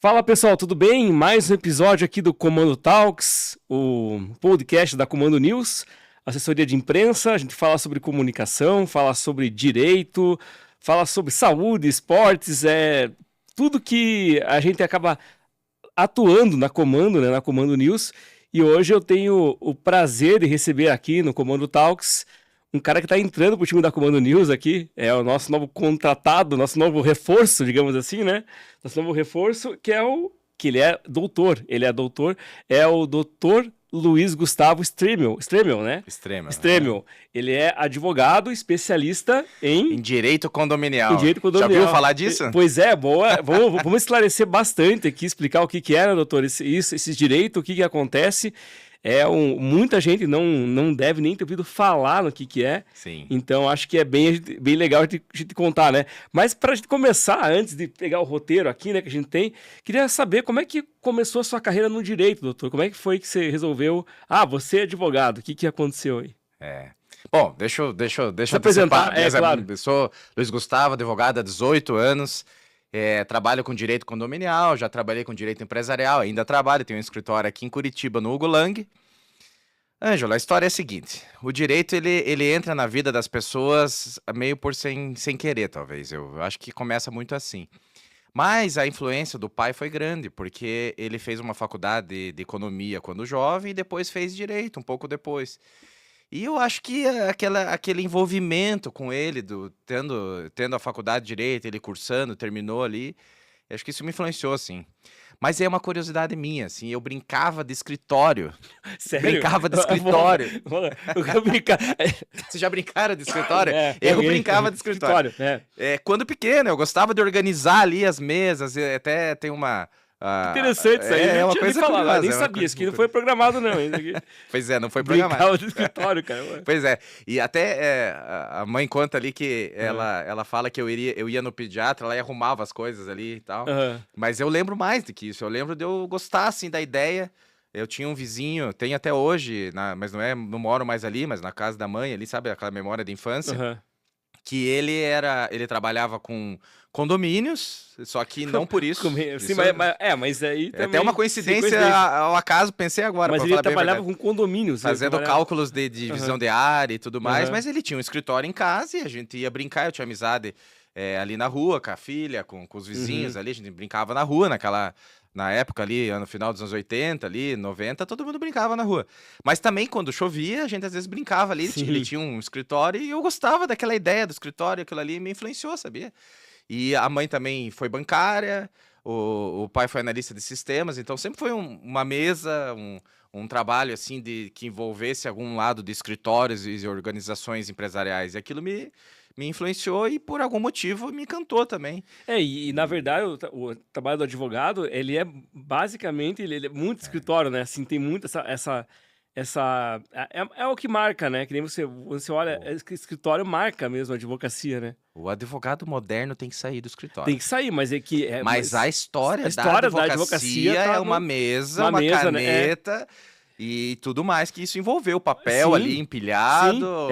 Fala pessoal, tudo bem? Mais um episódio aqui do Comando Talks, o podcast da Comando News, assessoria de imprensa. A gente fala sobre comunicação, fala sobre direito, fala sobre saúde, esportes, tudo que a gente acaba atuando na Comando, né, na Comando News. E hoje eu tenho o prazer de receber aqui no Comando Talks um cara que está entrando para o time da Comando News aqui, é o nosso novo contratado, nosso novo reforço, digamos assim, né? Nosso novo reforço, que ele é doutor, é o doutor Luiz Gustavo Stremel, né? Stremel. Ele é advogado especialista em direito condominial. Já ouviu falar disso? Pois é, boa. Vamos esclarecer bastante aqui, explicar o que é, né, doutor, esse direito, o que acontece. Muita gente não deve nem ter ouvido falar no que é. Sim. Então, acho que é bem legal a gente contar, né? Mas para a gente começar, antes de pegar o roteiro aqui, né, que a gente tem, queria saber como é que começou a sua carreira no direito, doutor. Como é que foi que você resolveu... você é advogado, o que aconteceu aí? Bom, deixa eu se apresentar, claro. Eu sou Luiz Gustavo, advogado há 18 anos. Trabalho com direito condominial, já trabalhei com direito empresarial, ainda trabalho, tenho um escritório aqui em Curitiba, no Hugo Lang. Ângelo, a história é a seguinte, o direito ele entra na vida das pessoas meio por sem querer, talvez, eu acho que começa muito assim. Mas a influência do pai foi grande, porque ele fez uma faculdade de economia quando jovem e depois fez direito, um pouco depois. E eu acho que aquele envolvimento com ele, tendo a faculdade de Direito, ele cursando, terminou ali, acho que isso me influenciou, assim. Mas é uma curiosidade minha, assim, eu brincava de escritório. Sério? Brincava de escritório. Eu brincava... Vocês já brincaram de escritório? Eu brincava de escritório. Quando pequeno, eu gostava de organizar ali as mesas, até tem uma... Interessante isso aí. É uma coisa curiosa. Nem sabia, isso aqui não foi programado não. Pois é, não foi programado. Brincava de escritório, cara. Pois é, e até a mãe conta ali que ela fala que eu ia no pediatra, ela arrumava as coisas ali e tal, mas eu lembro mais do que isso, eu lembro de eu gostar, assim, da ideia. Eu tinha um vizinho, tem até hoje, mas não moro mais ali, mas na casa da mãe ali, sabe, aquela memória de infância, que ele trabalhava com condomínios, só que não por isso. Sim, mas aí também... É até uma coincidência ao acaso, pensei agora. Mas ele trabalhava com condomínios. Fazendo cálculos de divisão de área e tudo mais, mas ele tinha um escritório em casa e a gente ia brincar, eu tinha amizade ali na rua, com a filha, com os vizinhos ali, a gente brincava na rua na época ali, no final dos anos 80, ali, 90, todo mundo brincava na rua. Mas também, quando chovia, a gente às vezes brincava ali, ele tinha um escritório e eu gostava daquela ideia do escritório, aquilo ali me influenciou, sabia? E a mãe também foi bancária, o pai foi analista de sistemas, então sempre foi uma mesa, um trabalho assim que envolvesse algum lado de escritórios e organizações empresariais. E aquilo me influenciou e por algum motivo me encantou também. E na verdade o trabalho do advogado, ele é basicamente, ele é muito escritório, né? Assim, tem muito é o que marca, né? Que nem você olha, escritório marca mesmo a advocacia, né? O advogado moderno tem que sair do escritório. Tem que sair, mas Mas a história da advocacia é uma mesa, uma caneta... Né? E tudo mais que isso envolveu, o papel ali empilhado.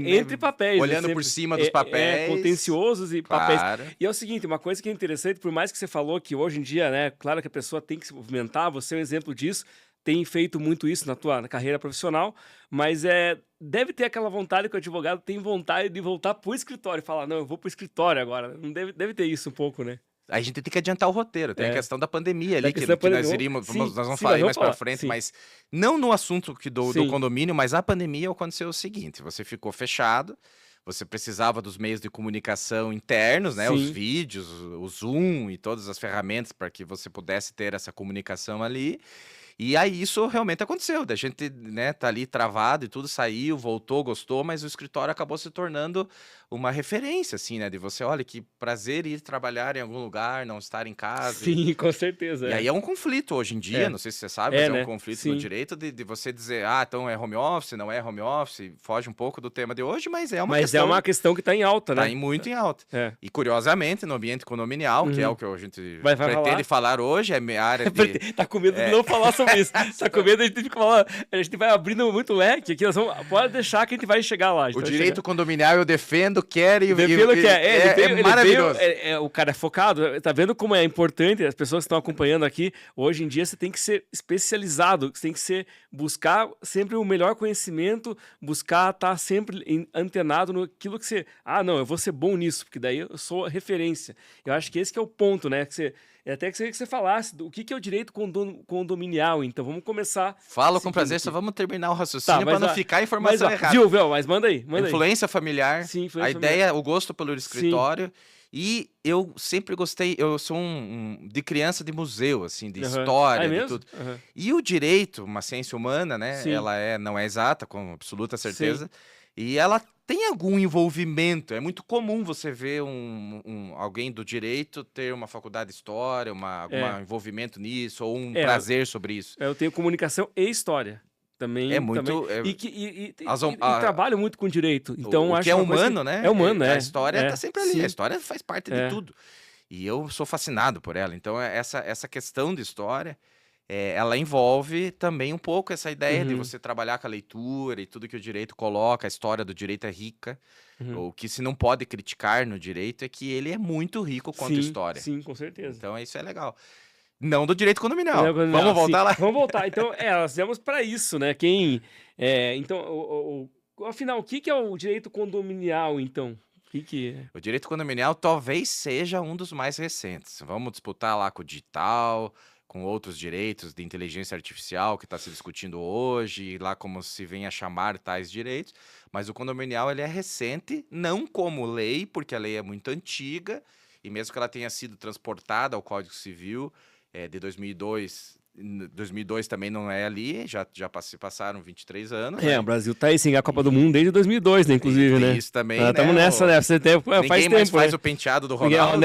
Entre papéis. Olhando por cima dos papéis. Contenciosos e papéis. E é o seguinte, uma coisa que é interessante, por mais que você falou que hoje em dia, né, claro que a pessoa tem que se movimentar, você é um exemplo disso, tem feito muito isso na carreira profissional, mas deve ter aquela vontade que o advogado tem vontade de voltar pro escritório e falar, não, eu vou pro escritório agora. Não deve ter isso um pouco, né? A gente tem que adiantar o roteiro, tem a questão da pandemia ali, que nós vamos falar mais pra frente, mas não no assunto do condomínio, mas a pandemia aconteceu o seguinte, você ficou fechado, você precisava dos meios de comunicação internos, né, os vídeos, o Zoom e todas as ferramentas para que você pudesse ter essa comunicação ali. E aí isso realmente aconteceu, da gente, né, tá ali travado e tudo, saiu, voltou, gostou, mas o escritório acabou se tornando uma referência, assim, né, de você, olha, que prazer ir trabalhar em algum lugar, não estar em casa. Sim, com certeza. E aí é um conflito hoje em dia, não sei se você sabe, mas é um conflito no direito de você dizer, então é home office, não é home office, foge um pouco do tema de hoje, mas é uma questão... Mas é uma questão que tá em alta, né? Tá muito em alta. E curiosamente, no ambiente condominial, que é o que a gente vai pretende falar hoje, é minha área de... Tá com medo de não falar sobre sobre isso. Tá com medo, a gente fica falando, a gente vai abrindo muito leque aqui, pode deixar que a gente vai chegar lá. O direito condominial eu defendo, quero e... Defendo que é maravilhoso. O cara é focado, tá vendo como é importante, as pessoas que estão acompanhando aqui, hoje em dia você tem que ser especializado, você tem que buscar sempre o melhor conhecimento, buscar estar sempre antenado naquilo que você... não, eu vou ser bom nisso, porque daí eu sou referência. Eu acho que esse que é o ponto, né? Até que você falasse o que é o direito condominial. Então, vamos começar... Falo com prazer, só vamos terminar o raciocínio para não ficar a informação errada. Viu, mas manda aí. Influência familiar, Sim, a ideia, o gosto pelo escritório. Sim. E eu sempre gostei, eu sou de criança de museu, assim, de história, de tudo. E o direito, uma ciência humana, né? Sim. Ela não é exata, com absoluta certeza. Sim. E ela tem algum envolvimento. É muito comum você ver alguém do direito ter uma faculdade de história, algum envolvimento nisso, ou prazer sobre isso. Eu tenho comunicação e história. Também, é muito... E trabalho muito com direito. Então, o acho que é humano, né? É humano, A história tá sempre ali. Sim. A história faz parte de tudo. E eu sou fascinado por ela. Então, essa questão de história... ela envolve também um pouco essa ideia de você trabalhar com a leitura e tudo que o direito coloca, a história do direito é rica. O que se não pode criticar no direito é que ele é muito rico quanto história. Sim, com certeza. Então isso é legal. Não do direito condominial. Vamos voltar lá? Vamos voltar. Então, nós viemos para isso, né? Então, afinal, o que é o direito condominial, então? O direito condominial talvez seja um dos mais recentes. Vamos disputar lá com o digital... com outros direitos de inteligência artificial que está se discutindo hoje, lá como se vem a chamar tais direitos, mas o condominial ele é recente, não como lei, porque a lei é muito antiga, e mesmo que ela tenha sido transportada ao Código Civil de 2002, 2002 também não é ali, já se passaram 23 anos. O Brasil tá aí sim, a Copa do Mundo desde 2002, né, inclusive, né? Isso também, estamos nessa, né? Faz tempo, ninguém mais faz o penteado do Ronaldo.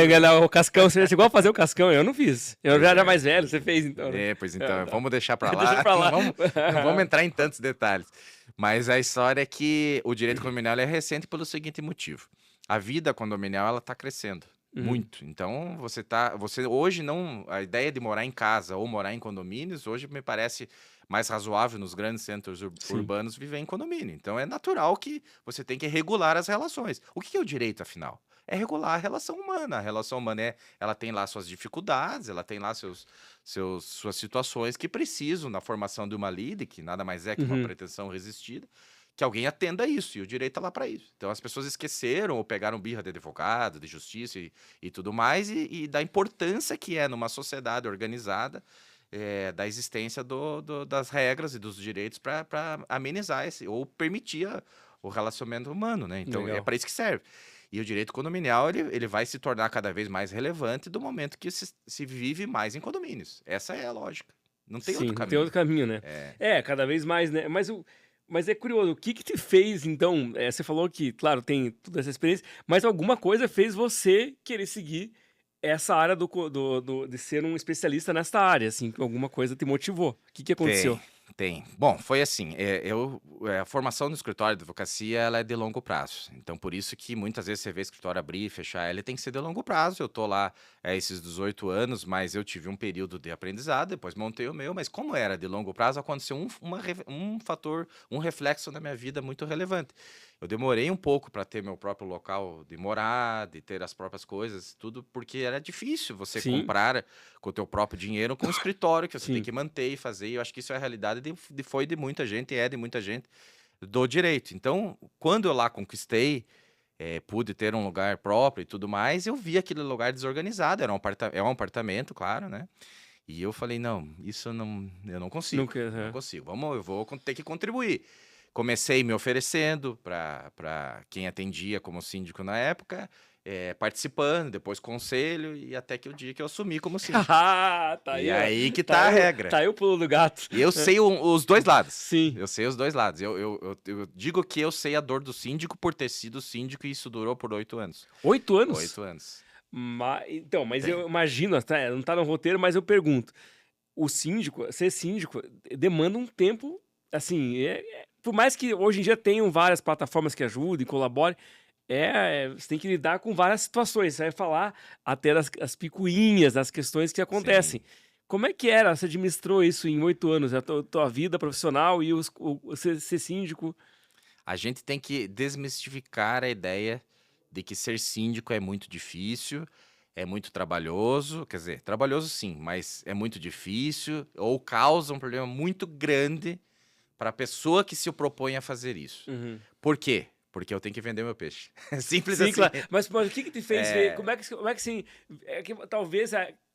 O Cascão, você chegou a fazer o Cascão, eu não fiz. Eu já era mais velho, você fez então. Né? Pois então, vamos deixar pra lá. Deixa pra lá. Não vamos entrar em tantos detalhes. Mas a história é que o direito condominial é recente pelo seguinte motivo. A vida condominial, ela tá crescendo. Muito. Então, você hoje não... A ideia de morar em casa ou morar em condomínios, hoje me parece mais razoável nos grandes centros urbanos viver em condomínio. Então, é natural que você tem que regular as relações. O que é o direito, afinal? É regular a relação humana. A relação humana, ela tem lá suas dificuldades, ela tem lá suas situações que precisam, na formação de uma lide, que nada mais é que uma pretensão resistida, que alguém atenda isso, e o direito está lá para isso. Então as pessoas esqueceram ou pegaram birra de advogado, de justiça e tudo mais, e da importância que é numa sociedade organizada da existência das regras e dos direitos para amenizar ou permitir o relacionamento humano, né? Então é para isso que serve. E o direito condominial ele vai se tornar cada vez mais relevante do momento que se vive mais em condomínios. Essa é a lógica. Não tem outro caminho. Não tem outro caminho, né? Cada vez mais, né? Mas é curioso, o que te fez, então, você falou que, claro, tem toda essa experiência, mas alguma coisa fez você querer seguir essa área de ser um especialista nesta área, assim, alguma coisa te motivou. O que aconteceu? Tem. Bom, foi assim, a formação no escritório de advocacia, ela é de longo prazo. Então, por isso que muitas vezes você vê escritório abrir e fechar, ele tem que ser de longo prazo. Eu tô lá esses 18 anos, mas eu tive um período de aprendizado, depois montei o meu, mas como era de longo prazo, aconteceu um fator, um reflexo na minha vida muito relevante. Eu demorei um pouco para ter meu próprio local de morar, de ter as próprias coisas, tudo, porque era difícil você comprar com o teu próprio dinheiro com um escritório que você tem que manter e fazer. E eu acho que isso é a realidade foi de muita gente, de muita gente do direito. Então, quando eu lá conquistei, pude ter um lugar próprio e tudo mais, eu vi aquele lugar desorganizado. É um apartamento, claro, né? E eu falei, não, eu não consigo. Não consigo. Eu vou ter que contribuir. Comecei me oferecendo para quem atendia como síndico na época, participando, depois conselho, e até que o dia que eu assumi como síndico. Tá aí que tá a regra. Tá aí o pulo do gato. E eu sei os dois lados. Sim. Eu sei os dois lados. Eu digo que eu sei a dor do síndico por ter sido síndico, e isso durou por 8 anos. 8 anos? 8 anos. Mas eu imagino, não tá no roteiro, mas eu pergunto. Ser síndico, demanda um tempo, assim, por mais que hoje em dia tenham várias plataformas que ajudem, colaborem, você tem que lidar com várias situações. Você vai falar até as picuinhas, das questões que acontecem. Como é que era? Você administrou isso em 8 anos, a tua vida profissional e ser síndico? A gente tem que desmistificar a ideia de que ser síndico é muito difícil, é muito trabalhoso, quer dizer, trabalhoso sim, mas é muito difícil ou causa um problema muito grande para a pessoa que se propõe a fazer isso. Uhum. Por quê? Porque eu tenho que vender meu peixe. Simples Sim, assim. claro. Mas o que te fez ver? É, Como é que assim, é que talvez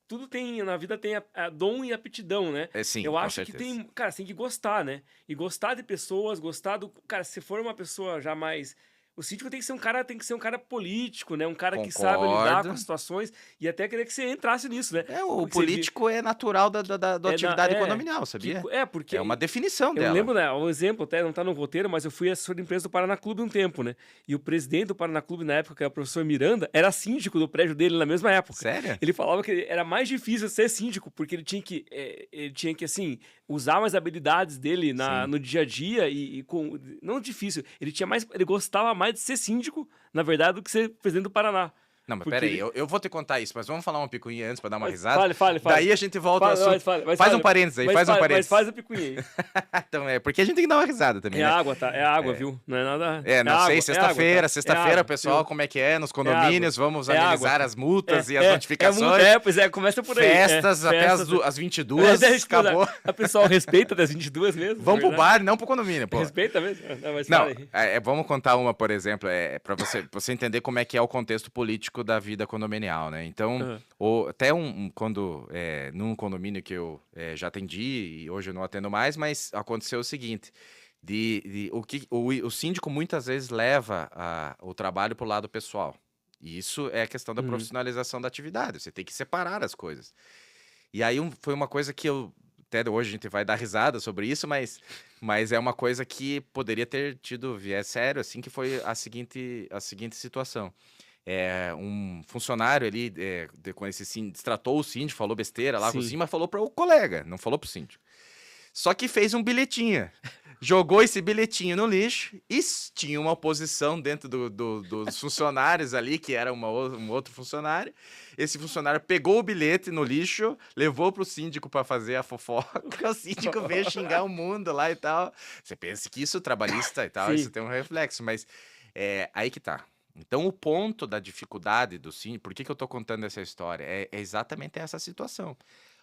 tudo tem na vida tem a dom e aptidão, né? sim, Eu com acho que certeza. tem, cara, você tem que gostar, né? E gostar de pessoas, gostar do, cara, se for uma pessoa já mais o síndico tem que ser um cara político, né? Um cara que sabe lidar com as Concordo. situações e até queria que você entrasse nisso, né? O Porque você vê, político é natural da é, na, atividade é, condominial, sabia? porque É uma definição eu dela. lembro, né, um exemplo, até não tá no roteiro, mas eu fui assessor de imprensa do Paraná Clube um tempo, né? E o presidente do Paraná Clube, na época, que era o professor Miranda, era síndico do prédio dele na mesma época. Sério? Ele falava que era mais difícil ser síndico, porque ele tinha que assim, usar mais habilidades dele Sim. no dia a dia não difícil, ele gostava mais de ser síndico, na verdade, do que ser presidente do Paraná. Não, mas Porque peraí, eu vou te contar isso, mas vamos falar uma picuinha antes pra dar uma risada. Fale. Daí a gente volta ao assunto. Faz um parênteses aí, faz um Mas parênteses. faz a picuinha aí. Então, porque a gente tem que dar uma risada também, É né? água, tá? É água, viu? Não é nada. Não sei, água, sexta-feira, tá? sexta-feira, água, pessoal, viu? como é que é nos condomínios, vamos É analisar água. as multas e as notificações. Pois é, começa por aí. Festas até festas. as 22, acabou. A pessoa respeita das 22 mesmo. Vamos pro verdade. bar, não pro condomínio, pô. Respeita mesmo. Não, mas Não, fala aí. vamos contar uma, por exemplo, pra você entender como é que é o contexto político da vida condominial, né? Então, até quando, num condomínio que eu já atendi, e hoje eu não atendo mais, mas aconteceu o seguinte, o síndico muitas vezes leva o trabalho pro lado pessoal. E isso é a questão da profissionalização da atividade, você tem que separar as coisas. E aí foi uma coisa que até hoje a gente vai dar risada sobre isso, mas é uma coisa que poderia ter tido viés sério, assim, que foi a seguinte situação. Um funcionário ali, com destratou o síndico, falou besteira lá com o Sim. síndico, mas falou para o colega, não falou para o síndico. Só que fez um bilhetinho. Jogou esse bilhetinho no lixo e tinha uma oposição dentro dos funcionários ali, que era um outro funcionário. Esse funcionário pegou o bilhete no lixo, levou pro síndico para fazer a fofoca. O síndico veio xingar o mundo lá e tal. Você pensa que isso trabalhista e tal, Sim. isso tem um reflexo, mas aí que tá. Então, o ponto da dificuldade do síndico, por que eu tô contando essa história? É exatamente essa situação.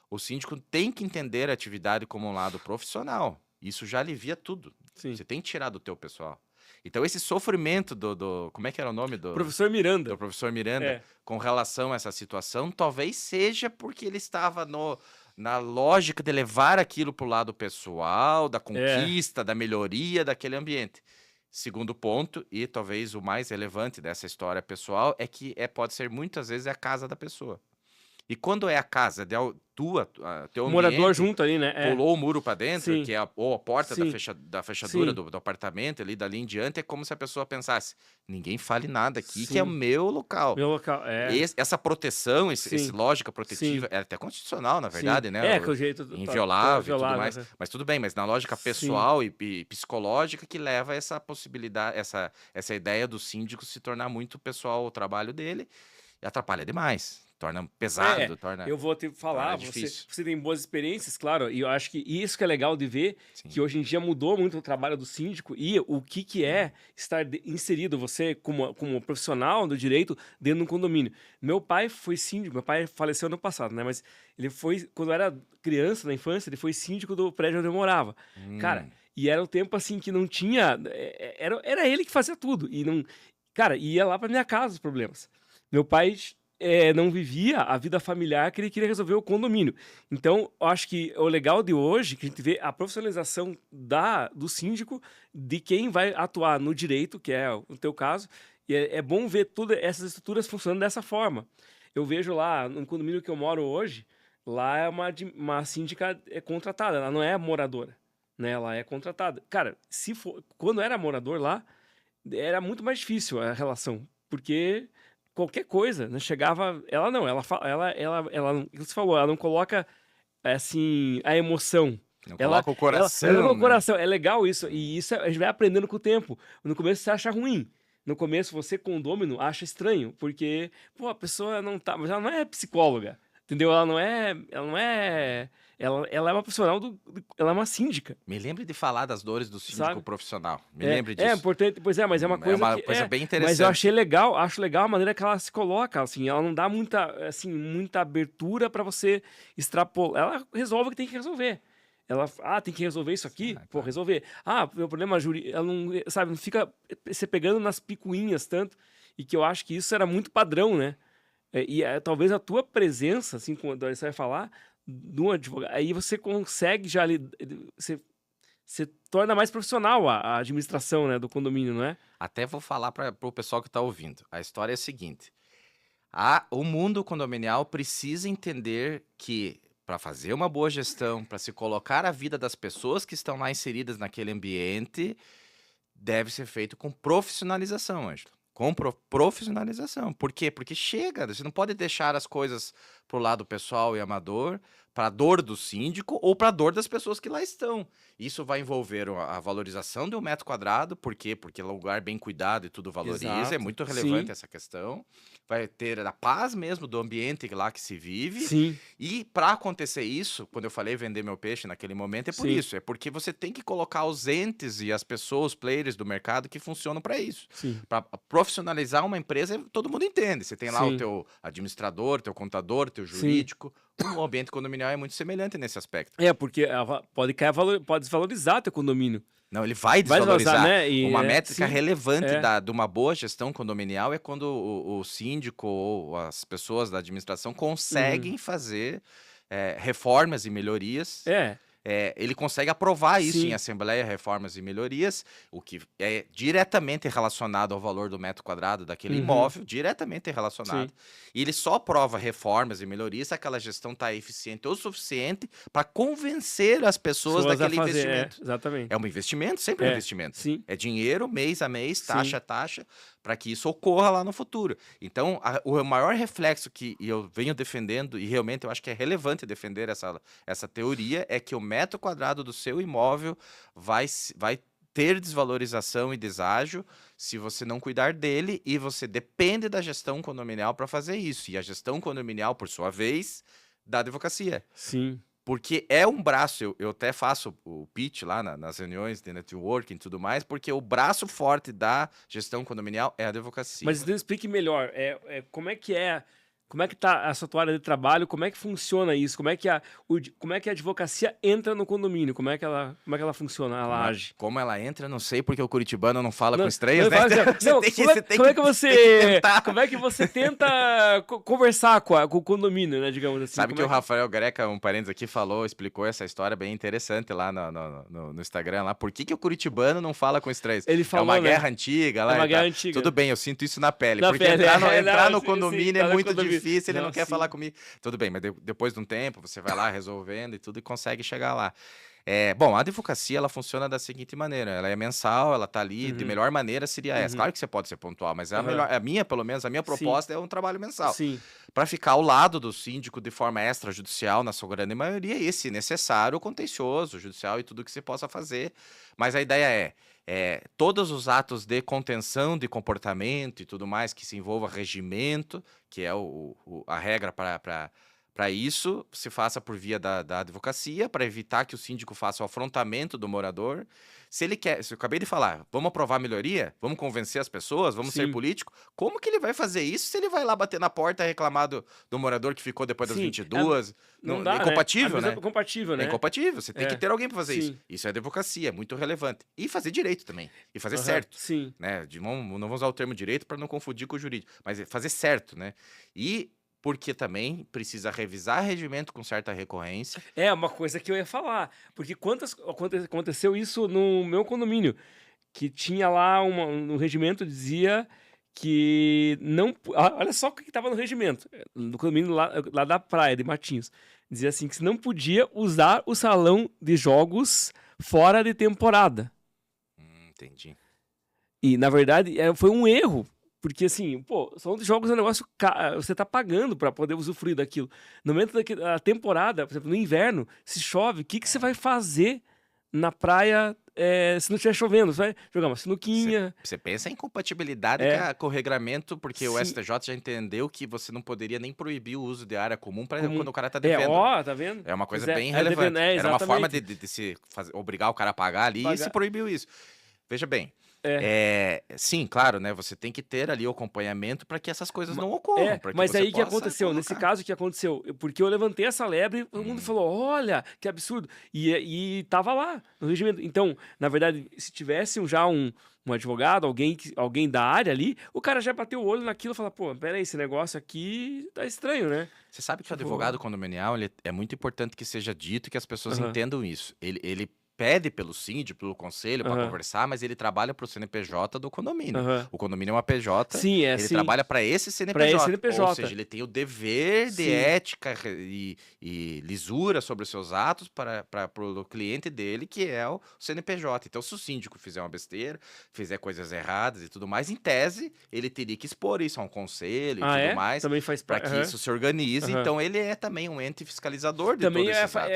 O síndico tem que entender a atividade como um lado profissional. Isso já alivia tudo. Sim. Você tem que tirar do teu pessoal. Então, esse sofrimento como é que era o nome Professor Miranda. do professor Miranda com relação a essa situação, talvez seja porque ele estava na lógica de levar aquilo para o lado pessoal, da conquista, da melhoria daquele ambiente. Segundo ponto, e talvez o mais relevante dessa história pessoal, é que pode ser muitas vezes a casa da pessoa. E quando é a casa teu Morador ambiente, junto ali, né? pulou o muro para dentro, Sim. que é ou a porta Sim. da fechadura Sim. do apartamento ali, dali em diante, é como se a pessoa pensasse, ninguém fale nada aqui, Sim. que é o meu local. Meu local, Essa proteção, essa Sim. lógica protetiva, Sim. é até constitucional, na verdade, Sim. né? Que o jeito Inviolável e tudo mais. né? Mas tudo bem, mas na lógica pessoal e psicológica que leva essa possibilidade, essa ideia do síndico se tornar muito pessoal o trabalho dele e atrapalha demais. Torna pesado, torna... Eu vou te falar, difícil. você tem boas experiências, claro, e eu acho que isso que é legal de ver, que hoje em dia mudou muito o trabalho do síndico e o que é estar inserido, você como profissional do direito dentro de um condomínio. Meu pai foi síndico, meu pai faleceu ano passado, né, mas ele foi, quando eu era criança, na infância, ele foi síndico do prédio onde eu morava. Cara, e era um tempo assim que não tinha, era ele que fazia tudo, e não, cara, ia lá pra minha casa os problemas. Meu pai... não vivia a vida familiar que ele queria resolver o condomínio. Então, eu acho que o legal de hoje, que a gente vê a profissionalização do síndico, de quem vai atuar no direito, que é o teu caso, e é bom ver todas essas estruturas funcionando dessa forma. Eu vejo lá, no condomínio que eu moro hoje, lá é uma síndica contratada, ela não é moradora, né? Ela é contratada. Cara, quando era morador lá, era muito mais difícil a relação, porque... qualquer coisa, né? Chegava... Ela não, você falou, ela não coloca, assim, a emoção. Não coloca o coração, ela coloca o coração. É legal isso. E isso a gente vai aprendendo com o tempo. No começo você acha ruim. No começo você, condômino, acha estranho. Porque, pô, a pessoa não tá... Mas ela não é psicóloga. Entendeu? Ela é uma profissional ela é uma síndica, Me lembre de falar das dores do síndico sabe? profissional. Me lembre É disso. importante, pois é, mas é uma É coisa uma que coisa bem mas eu interessante. acho legal a maneira que ela se coloca, assim, ela não dá muita abertura pra você extrapolar. Ela resolve o que tem que resolver. Ela, tem que resolver isso aqui? Pô, Claro. resolver. Meu problema jurídico, ela não, sabe, não fica se pegando nas picuinhas tanto, e que eu acho que isso era muito padrão, né? Talvez a tua presença, assim, quando você vai falar de um advogado, aí você consegue já ali, você torna mais profissional a administração, né, do condomínio, não é? Até vou falar para o pessoal que está ouvindo. A história é a seguinte: o mundo condominial precisa entender que, para fazer uma boa gestão, para se colocar a vida das pessoas que estão lá inseridas naquele ambiente, deve ser feito com profissionalização, Ângelo. Com profissionalização. Por quê? Porque chega, você não pode deixar as coisas pro lado pessoal e amador, para a dor do síndico ou para a dor das pessoas que lá estão. Isso vai envolver a valorização de um metro quadrado, por quê? Porque lugar bem cuidado e tudo valoriza, é Exato. muito relevante Sim. essa questão. Vai ter a paz mesmo do ambiente lá que se vive. Sim, E para acontecer isso, quando eu falei vender meu peixe naquele momento, é por sim, isso. É porque você tem que colocar os entes e as pessoas, os players do mercado que funcionam para isso. sim, Para profissionalizar uma empresa, todo mundo entende. Você tem lá o sim, teu administrador, teu contador, teu sim. jurídico. O ambiente condominial é muito semelhante nesse aspecto. Porque pode desvalorizar teu condomínio. Não, ele vai Vai desvalorizar, desvalorizar. né? Uma métrica Sim, relevante é. de uma boa gestão condominial é quando o síndico ou as pessoas da administração conseguem fazer reformas e melhorias. É, Ele consegue aprovar isso em sim, Assembleia, reformas e melhorias, o que é diretamente relacionado ao valor do metro quadrado daquele imóvel, diretamente relacionado. sim. E ele só aprova reformas e melhorias se aquela gestão está eficiente o suficiente para convencer as pessoas Pessoas a daquele fazer, investimento. exatamente. É um investimento, sempre é um É, investimento. sim, É dinheiro, mês a mês, sim, taxa a taxa, para que isso ocorra lá no futuro. Então, o maior reflexo que eu venho defendendo, e realmente eu acho que é relevante defender essa teoria, é que o metro quadrado do seu imóvel vai ter desvalorização e deságio se você não cuidar dele, e você depende da gestão condominial para fazer isso. E a gestão condominial, por sua vez, da advocacia. sim. Porque é um braço, eu até faço o pitch lá nas reuniões de networking e tudo mais, porque o braço forte da gestão condominial é a advocacia. Mas então explique melhor, como é que tá a sua área de trabalho, como é que funciona isso, como é que como é que a advocacia entra no condomínio, como é que ela funciona, ela age? Como ela entra, não sei, porque o curitibano não fala Não, com estranhas, não, né? como é que você tenta conversar com o condomínio, né, digamos assim? Sabe Como que é o Rafael Greca, um parênteses aqui, explicou essa história bem interessante lá no Instagram, lá. Por que o curitibano não fala com estranhos? Ele É falou, uma né? guerra antiga lá. É uma e guerra tal. antiga. Tudo bem, eu sinto isso na pele. Na Porque pele, entrar no sim, condomínio tá é no muito condomínio. difícil, ele não Não, quer sim. falar comigo. Tudo bem, mas depois de um tempo, você vai lá resolvendo e tudo e consegue chegar lá. Bom, a advocacia, ela funciona da seguinte maneira: ela é mensal, ela tá ali, de melhor maneira seria essa. Claro que você pode ser pontual, mas a melhor, pelo menos, a minha proposta é um trabalho mensal. Sim, Para ficar ao lado do síndico de forma extrajudicial, na sua grande maioria, e, se necessário, contencioso, judicial e tudo que se possa fazer. Mas a ideia todos os atos de contenção de comportamento e tudo mais que se envolva regimento, que é a regra para isso, se faça por via da advocacia, para evitar que o síndico faça o afrontamento do morador. Se ele quer, se eu acabei de falar, vamos aprovar a melhoria, vamos convencer as pessoas, vamos ser Sim. político, como que ele vai fazer isso se ele vai lá bater na porta e reclamar do morador que ficou depois das Sim, 22? não dá, é incompatível, né? né? É compatível, né? É incompatível, você tem que ter alguém para fazer isso. Sim. Isso é advocacia, é muito relevante. E fazer direito também, e fazer certo. Sim. Né? Não vamos usar o termo direito para não confundir com o jurídico, mas fazer certo, né? E porque também precisa revisar regimento com certa recorrência. É uma coisa que eu ia falar, porque aconteceu isso no meu condomínio, que tinha lá no regimento dizia que não, olha só o que estava no regimento, no condomínio lá da praia de Matinhos, dizia assim que se não podia usar o salão de jogos fora de temporada. Entendi. E na verdade foi um erro. Porque assim, pô, salão de jogos é um negócio você tá pagando pra poder usufruir daquilo. No momento da temporada, por exemplo, no inverno, se chove, o que você vai fazer na praia, se não estiver chovendo, você vai jogar uma sinuquinha. Você pensa em compatibilidade com o regramento, porque o Sim. STJ já entendeu que você não poderia nem proibir o uso de área comum para Comum. quando o cara tá devendo. Tá vendo? É uma coisa Pois bem devendo, relevante. Era uma forma exatamente. de se obrigar o cara a pagar ali e se proibiu isso. Veja bem, sim, claro, né? Você tem que ter ali o acompanhamento para que essas coisas não ocorram. Pra que Mas você aí o que possa aconteceu? colocar. Nesse caso, o que aconteceu? Porque eu levantei essa lebre, todo mundo falou: olha, que absurdo. E tava lá no regimento. Então, na verdade, se tivesse já um advogado, alguém da área ali, o cara já bateu o olho naquilo e fala: pô, peraí, esse negócio aqui tá estranho, né? Você sabe que o Tipo, advogado condominial é muito importante que seja dito e que as pessoas Aham. entendam isso. Ele pede pelo síndico, pelo conselho para Aham. conversar, mas ele trabalha para o CNPJ do condomínio. Aham. O condomínio é uma PJ, Sim, ele sim. trabalha para esse CNPJ. Pra esse Ou CNPJ. seja, ele tem o dever de Sim. ética e lisura sobre os seus atos para o cliente dele, que é o CNPJ. Então, se o síndico fizer uma besteira, fizer coisas erradas e tudo mais, em tese, ele teria que expor isso a um conselho e tudo mais, Também faz para parte. que isso se organize. Aham. Então, ele é também um ente fiscalizador de Também todos esses atos.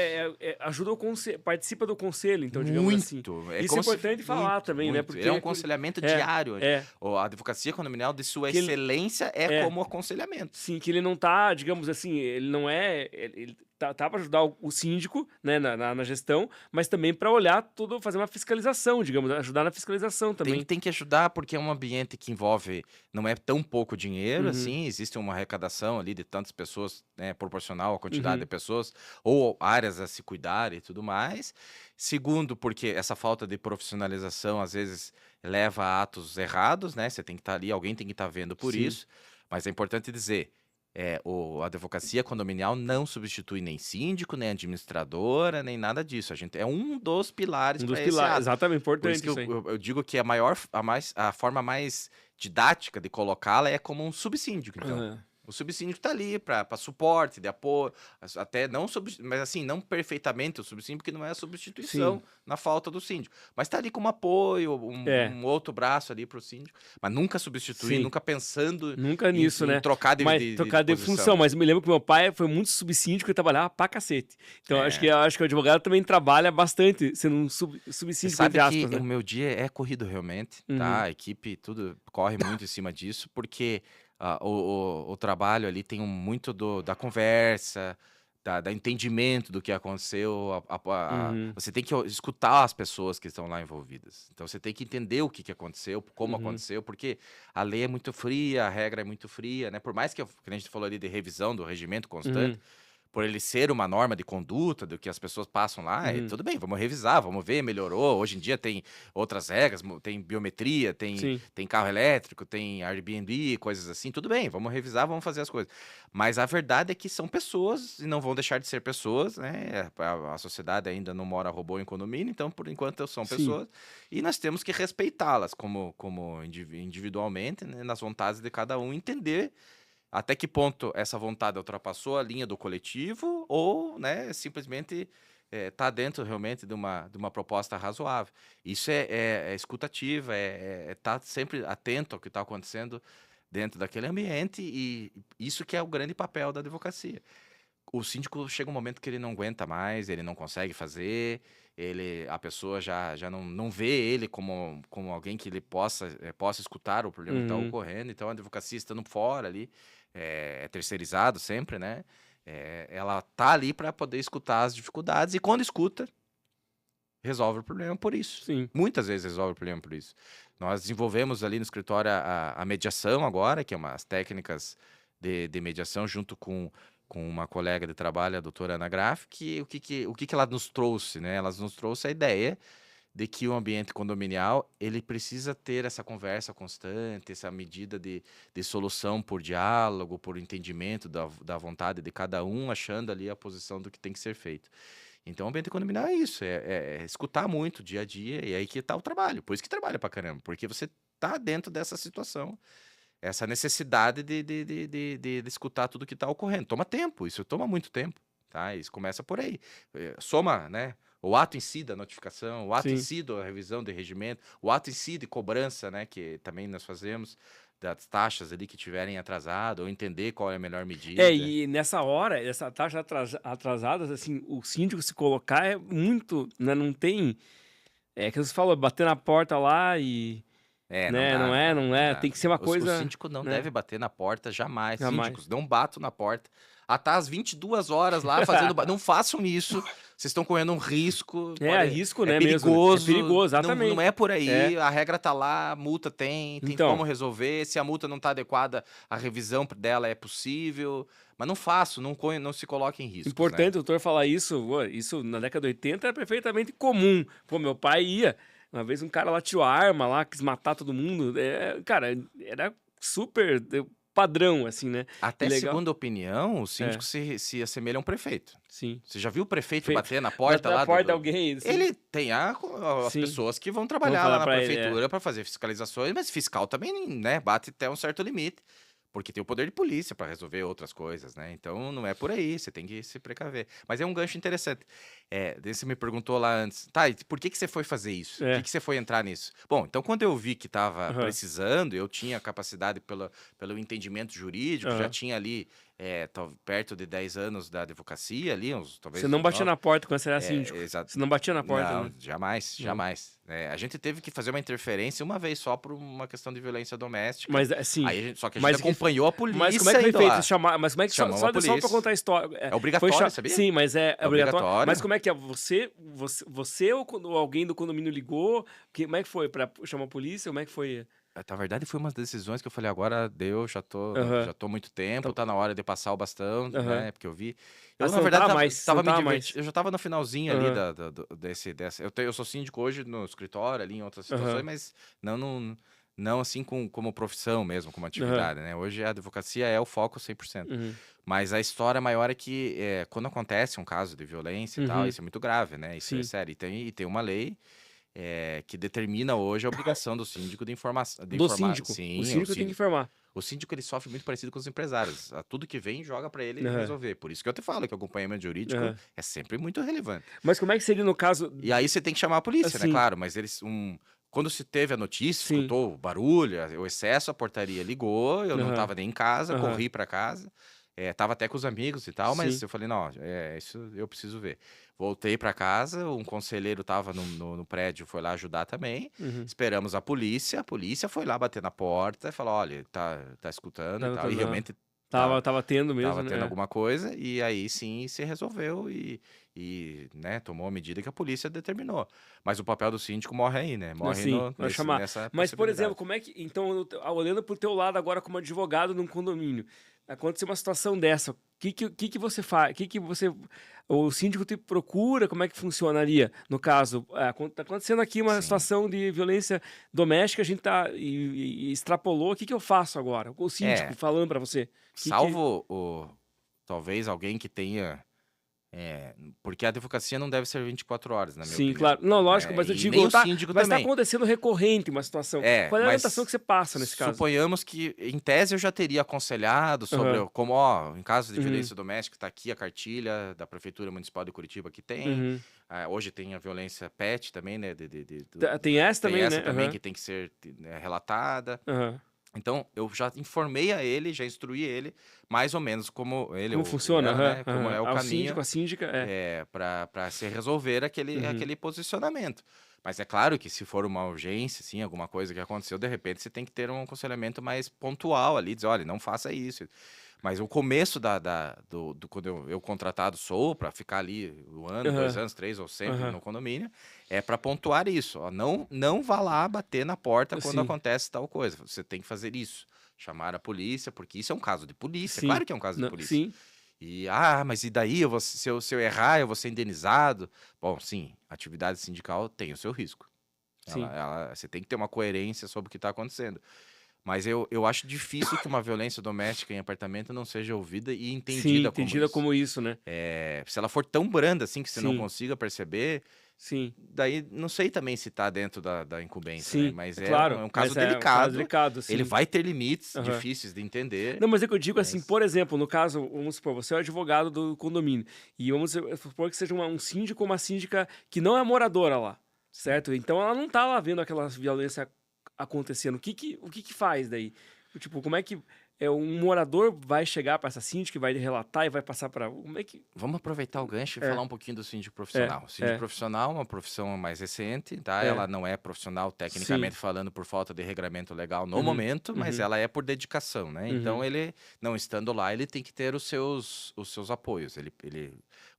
ajuda o conselho, participa do conselho, então, digamos assim. Isso é importante falar também, né? Porque é um aconselhamento diário. A advocacia condominial, de sua Que excelência, como aconselhamento. Sim, que ele não tá, digamos assim, ele não é. Ele tá para ajudar o síndico, né, na gestão, mas também para olhar tudo, fazer uma fiscalização, digamos, ajudar na fiscalização também. Tem que ajudar, porque é um ambiente que envolve, não é tão pouco dinheiro Uhum. assim, existe uma arrecadação ali de tantas pessoas, né, proporcional à quantidade Uhum. de pessoas, ou áreas a se cuidar e tudo mais. Segundo, porque essa falta de profissionalização às vezes leva a atos errados, né? Você tem que estar ali, alguém tem que estar vendo por Sim. isso. Mas é importante dizer, a advocacia condominial não substitui nem síndico, nem administradora, nem nada disso. A gente é um dos pilares para esse ato. Exatamente, Por importante isso que isso aí. eu digo que a forma mais didática de colocá-la é como um subsíndico, então. Aham. O subsíndico tá ali para suporte, de apoio, até não, mas assim, não perfeitamente o subsíndico, porque não é a substituição Sim. na falta do síndico. Mas tá ali como apoio, um outro braço ali pro síndico, mas nunca substituir, Sim. nunca pensando Nunca nisso, em né? trocar trocar de posição. função. Mas me lembro que meu pai foi muito subsíndico e trabalhava pra cacete. Então acho que o advogado também trabalha bastante sendo um subsíndico, Você sabe entre aspas, que né? o meu dia é corrido realmente, tá? A equipe, tudo corre muito em cima disso, porque o trabalho ali tem muito da conversa, da entendimento do que aconteceu. Você tem que escutar as pessoas que estão lá envolvidas. Então você tem que entender o que aconteceu, como aconteceu, porque a lei é muito fria, a regra é muito fria, né? Por mais que a gente falou ali de revisão do regimento constante, por ele ser uma norma de conduta do que as pessoas passam lá, tudo bem, vamos revisar, vamos ver, melhorou. Hoje em dia tem outras regras, tem biometria, tem carro elétrico, tem Airbnb, coisas assim, tudo bem, vamos revisar, vamos fazer as coisas. Mas a verdade é que são pessoas e não vão deixar de ser pessoas, né? A sociedade ainda não mora robô em condomínio, então por enquanto são pessoas e nós temos que respeitá-las como individualmente, né? Nas vontades de cada um, entender até que ponto essa vontade ultrapassou a linha do coletivo ou, né, simplesmente tá dentro realmente de uma proposta razoável. Isso é escutativa, tá sempre atento ao que está acontecendo dentro daquele ambiente e isso que é o grande papel da advocacia. O síndico chega um momento que ele não aguenta mais, ele não consegue fazer, a pessoa já não vê ele como alguém que ele possa escutar o problema que está ocorrendo. Então a advocacia estando fora ali, é terceirizado sempre, né? Ela tá ali para poder escutar as dificuldades e quando escuta, resolve o problema por isso. Sim. Muitas vezes resolve o problema por isso. Nós desenvolvemos ali no escritório a mediação agora, que é umas técnicas de mediação junto com uma colega de trabalho, a doutora Ana Graff, que o que ela nos trouxe, né? Ela nos trouxe a ideia de que o ambiente condominial ele precisa ter essa conversa constante, essa medida de solução por diálogo, por entendimento da vontade de cada um, achando ali a posição do que tem que ser feito. Então, o ambiente condominial é isso, é escutar muito dia a dia, e aí que tá o trabalho. Por isso que trabalha pra caramba, porque você tá dentro dessa situação, essa necessidade de escutar tudo que está ocorrendo. Toma tempo, isso toma muito tempo, tá? Isso começa por aí. Soma, né? O ato em si da notificação, o ato em si da revisão de regimento, o ato em si de cobrança, né? Que também nós fazemos das taxas ali que tiverem atrasado, ou entender qual é a melhor medida. E nessa hora, essa taxa atrasadas, assim, o síndico se colocar é muito, né, não tem, que você falou, bater na porta lá e, Não né, dá, não dá, não não é, dá. tem que ser uma O coisa, síndico não né, deve bater na porta jamais. jamais. Síndicos, não batam na porta. Ah, tá às 22 horas lá fazendo... Não façam isso. Vocês estão correndo um risco. É risco, É né, mesmo, né? É perigoso. perigoso, Não exatamente. é por aí. É. A regra tá lá, a multa tem Então. como resolver. Se a multa não tá adequada, a revisão dela é possível. Mas não façam, não se coloquem em risco. Importante o doutor falar isso. Isso na década de 80 era perfeitamente comum. Pô, meu pai ia. Uma vez um cara lá tirou a arma lá, quis matar todo mundo. Cara, era super padrão, assim, né? Até legal. segunda opinião, o síndico se assemelha a um prefeito. Sim. Você já viu o prefeito bater na porta lá? Na porta de alguém. Assim. Ele tem as Sim. pessoas que vão trabalhar lá na prefeitura para fazer fiscalizações, mas fiscal também, né, bate até um certo limite. Porque tem o poder de polícia para resolver outras coisas, né? Então não é por aí, você tem que se precaver. Mas é um gancho interessante. Daí você me perguntou lá antes, tá, e por que você foi fazer isso? Por que você foi entrar nisso? Bom, então quando eu vi que estava precisando, eu tinha capacidade pelo entendimento jurídico, já tinha ali perto de 10 anos da advocacia ali, talvez... Você não batia na porta quando você era síndico? Exato. Você não batia na porta? Não, né? jamais. A gente teve que fazer uma interferência uma vez só por uma questão de violência doméstica. Mas, assim... Só que a gente acompanhou a polícia. Mas como é que foi feito? Mas como é que Chamamos só a polícia. pra contar a história? É obrigatório, sabia? Sim, mas é obrigatório. Mas como é que é? Você ou alguém do condomínio ligou? Como é que foi? Pra chamar a polícia? Como é que foi? Na verdade, foi umas decisões que eu falei, agora deu, já tô muito tempo, tá na hora de passar o bastão, né? Porque eu vi. Eu, na verdade, tava me divertindo. Eu já tava no finalzinho ali desse. Eu sou síndico hoje no escritório, ali em outras situações, mas não assim como profissão mesmo, como atividade, né? Hoje a advocacia é o foco 100%. Mas a história maior é que quando acontece um caso de violência e tal, isso é muito grave, né? Isso é sério. E tem uma lei que determina hoje a obrigação do síndico de informar. Do síndico? Sim, o síndico tem que informar. O síndico ele sofre muito parecido com os empresários. Tudo que vem joga para ele resolver. Por isso que eu te falo que o acompanhamento jurídico é sempre muito relevante. Mas como é que seria no caso... E aí você tem que chamar a polícia, né? Claro, mas quando se teve a notícia, escutou o barulho, o excesso, a portaria ligou, eu não estava nem em casa, corri para casa. Tava até com os amigos e tal, mas eu falei, não, isso eu preciso ver. Voltei para casa, um conselheiro tava no prédio, foi lá ajudar também. Esperamos a polícia foi lá bater na porta e falou, olha, tá escutando e tal. E realmente tava tendo mesmo, tava tendo alguma coisa, e aí sim se resolveu e né, tomou a medida que a polícia determinou. Mas o papel do síndico morre aí, né? Morre nessa Mas, por exemplo, como é que... Então, olhando pro teu lado agora como advogado num condomínio, aconteceu uma situação dessa, o que você faz? O síndico te procura? Como é que funcionaria? No caso, tá acontecendo aqui uma situação de violência doméstica, a gente e extrapolou, o que eu faço agora? O síndico falando para você. Salvo talvez alguém que tenha... porque a advocacia não deve ser 24 horas, na minha opinião. Sim, claro. Não, lógico, mas eu digo, mas tá acontecendo recorrente uma situação. Qual é a orientação que você passa nesse caso? Suponhamos que, em tese, eu já teria aconselhado sobre como, em caso de violência doméstica, tá aqui a cartilha da Prefeitura Municipal de Curitiba que tem. Hoje tem a violência PET também, né? Tem essa também, né? Tem essa também que tem que ser relatada. Então, eu já informei a ele, já instruí ele, mais ou menos como funciona, né? Como é o caminho. Síndico, a síndica, para se resolver aquele posicionamento. Mas é claro que se for uma urgência, assim, alguma coisa que aconteceu, de repente você tem que ter um aconselhamento mais pontual ali, dizer, olha, não faça isso. Mas o começo quando eu contratado sou para ficar ali 1 ano, 2 anos, 3 ou sempre no condomínio, é para pontuar isso. Ó, não vá lá bater na porta quando acontece tal coisa. Você tem que fazer isso. Chamar a polícia, porque isso é um caso de polícia. Claro que é um caso de polícia. Sim. E, mas e daí? Se eu errar, eu vou ser indenizado? Bom, sim, atividade sindical tem o seu risco. Você tem que ter uma coerência sobre o que está acontecendo. Mas eu acho difícil que uma violência doméstica em apartamento não seja ouvida e entendida como isso, né? Se ela for tão branda assim que você não consiga perceber, daí não sei também se está dentro da incumbência, né? Mas claro, é um caso delicado. delicado, ele vai ter limites difíceis de entender. Não, mas é que eu digo assim, por exemplo, no caso, vamos supor, você é o advogado do condomínio, e vamos supor que seja um síndico ou uma síndica que não é moradora lá, certo? Então ela não tá lá vendo aquela violência acontecendo. O que faz daí? Tipo, como é que um morador vai chegar para essa síndica, vai relatar e vai passar para... Como é que... Vamos aproveitar o gancho e É. falar um pouquinho do síndico profissional. O síndico profissional é uma profissão mais recente, tá? Ela não é profissional tecnicamente falando por falta de regramento legal no momento, mas ela é por dedicação, né? Então ele, não estando lá, ele tem que ter os seus apoios.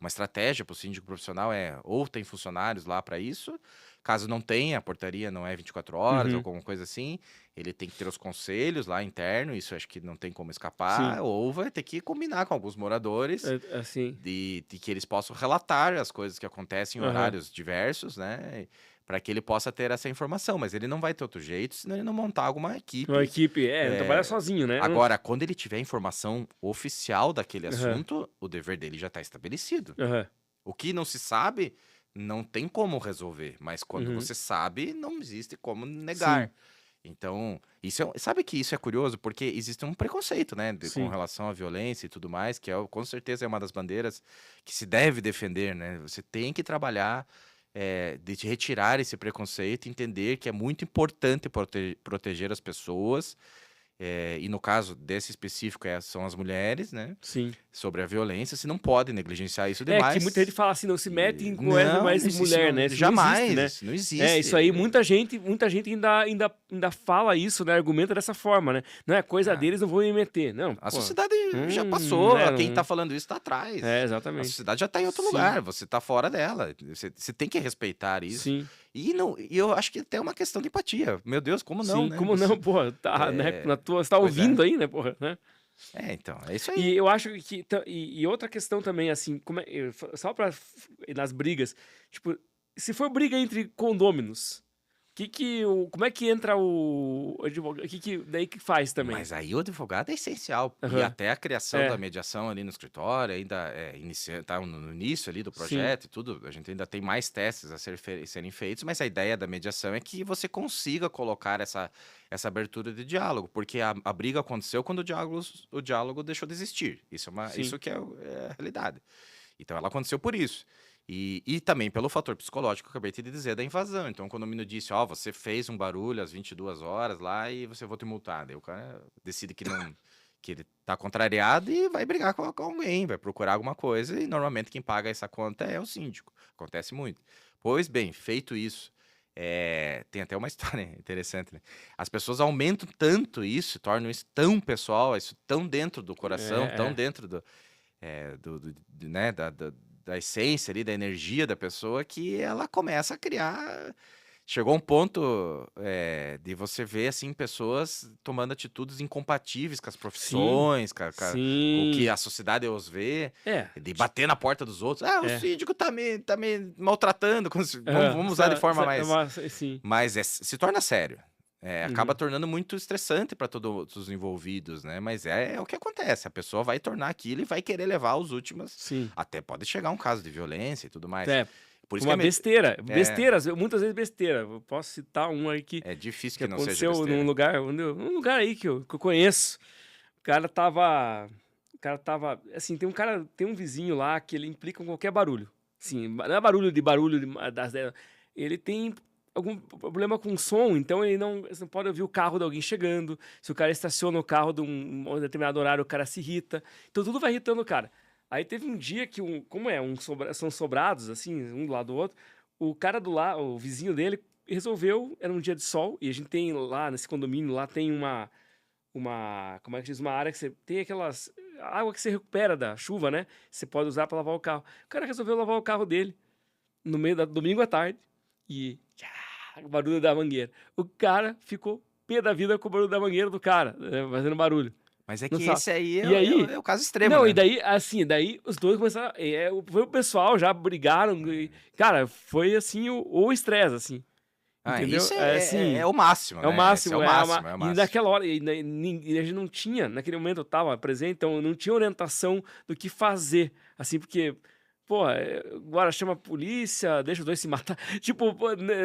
Uma estratégia para o síndico profissional é ou tem funcionários lá para isso, caso não tenha, a portaria não é 24 horas ou alguma coisa assim, ele tem que ter os conselhos lá interno, isso acho que não tem como escapar, ou vai ter que combinar com alguns moradores Assim. de que eles possam relatar as coisas que acontecem em horários diversos, né? Para que ele possa ter essa informação, mas ele não vai ter outro jeito, senão ele não montar alguma equipe. Uma equipe, não trabalha sozinho, né? Agora, quando ele tiver informação oficial daquele assunto, o dever dele já está estabelecido. O que não se sabe, não tem como resolver, mas quando você sabe, não existe como negar. Então, sabe que isso é curioso? Porque existe um preconceito, né, com relação à violência e tudo mais, que com certeza é uma das bandeiras que se deve defender, né? Você tem que trabalhar de te retirar esse preconceito, entender que é muito importante proteger as pessoas, e no caso desse específico são as mulheres, né? Sim. Sobre a violência, você não pode negligenciar isso demais. Que muita gente fala assim, não se mete em coisa mais mulher, né? Isso jamais, não existe, né? Não existe. Isso aí, muita gente ainda fala isso, né? Argumenta dessa forma, né? Não é coisa deles, não vou me meter. Não, a sociedade já passou, né, quem tá falando isso tá atrás. Exatamente. A sociedade já tá em outro lugar, você tá fora dela. Você tem que respeitar isso. Sim. E eu acho que até é uma questão de empatia. Meu Deus, como não, Sim, né? como não, porra, tá, né? Você tá ouvindo aí, né, porra, né? Então, é isso aí. E eu acho que... E outra questão também, assim, só pra... Nas brigas, tipo, se for briga entre condôminos, como é que entra o advogado? Daí que faz também? Mas aí o advogado é essencial. E até a criação da mediação ali no escritório, ainda tá no início ali do projeto e tudo, a gente ainda tem mais testes a serem feitos, mas a ideia da mediação é que você consiga colocar essa abertura de diálogo, porque a briga aconteceu quando o diálogo deixou de existir. Isso que é a realidade. Então ela aconteceu por isso. E também pelo fator psicológico que eu acabei de dizer da invasão. Então, quando o condomínio disse, você fez um barulho às 22 horas lá e você vai te multar. Daí o cara decide que ele tá contrariado e vai brigar com alguém, vai procurar alguma coisa e normalmente quem paga essa conta é o síndico. Acontece muito. Pois bem, feito isso, tem até uma história interessante, né? As pessoas aumentam tanto isso, tornam isso tão pessoal, isso tão dentro do coração, tão dentro né, da essência ali, da energia da pessoa, que ela começa a criar... Chegou a um ponto de você ver, assim, pessoas tomando atitudes incompatíveis com as profissões, com o que a sociedade os vê, de bater na porta dos outros. O síndico tá me maltratando, vamos usar de forma mais... Mas se torna sério. Acaba tornando muito estressante para todos os envolvidos, né? Mas é o que acontece. A pessoa vai tornar aquilo e vai querer levar os últimos. Sim. Até pode chegar um caso de violência e tudo mais. Por isso besteira. Muitas vezes besteira. Eu posso citar um aí que... É difícil que não seja aconteceu besteira. num lugar aí que eu conheço. O cara tava... Assim, tem um vizinho lá que ele implica com qualquer barulho. Sim, não é barulho das... Ele tem algum problema com som, então você não pode ouvir o carro de alguém chegando. Se o cara estaciona o carro de um determinado horário, o cara se irrita. Então tudo vai irritando o cara. Aí teve um dia que, são sobrados, assim, um do lado do outro, o cara o vizinho dele resolveu, era um dia de sol, e a gente tem lá, nesse condomínio, lá tem como é que diz, uma área que você tem aquelas... água que você recupera da chuva, né? Você pode usar para lavar o carro. O cara resolveu lavar o carro dele no meio domingo à tarde, e... o barulho da mangueira. O cara ficou pé da vida com o barulho da mangueira do cara, fazendo barulho. Mas é que esse aí é o caso extremo, não, né? E daí os dois começaram... Foi o pessoal, já brigaram. Cara, foi assim o estresse, assim. Entendeu? Isso é o máximo, né? É o máximo. É o máximo. E naquela hora, a gente não tinha, naquele momento eu estava presente, então não tinha orientação do que fazer. Assim, porque... Pô, agora chama a polícia, deixa os dois se matar. Tipo,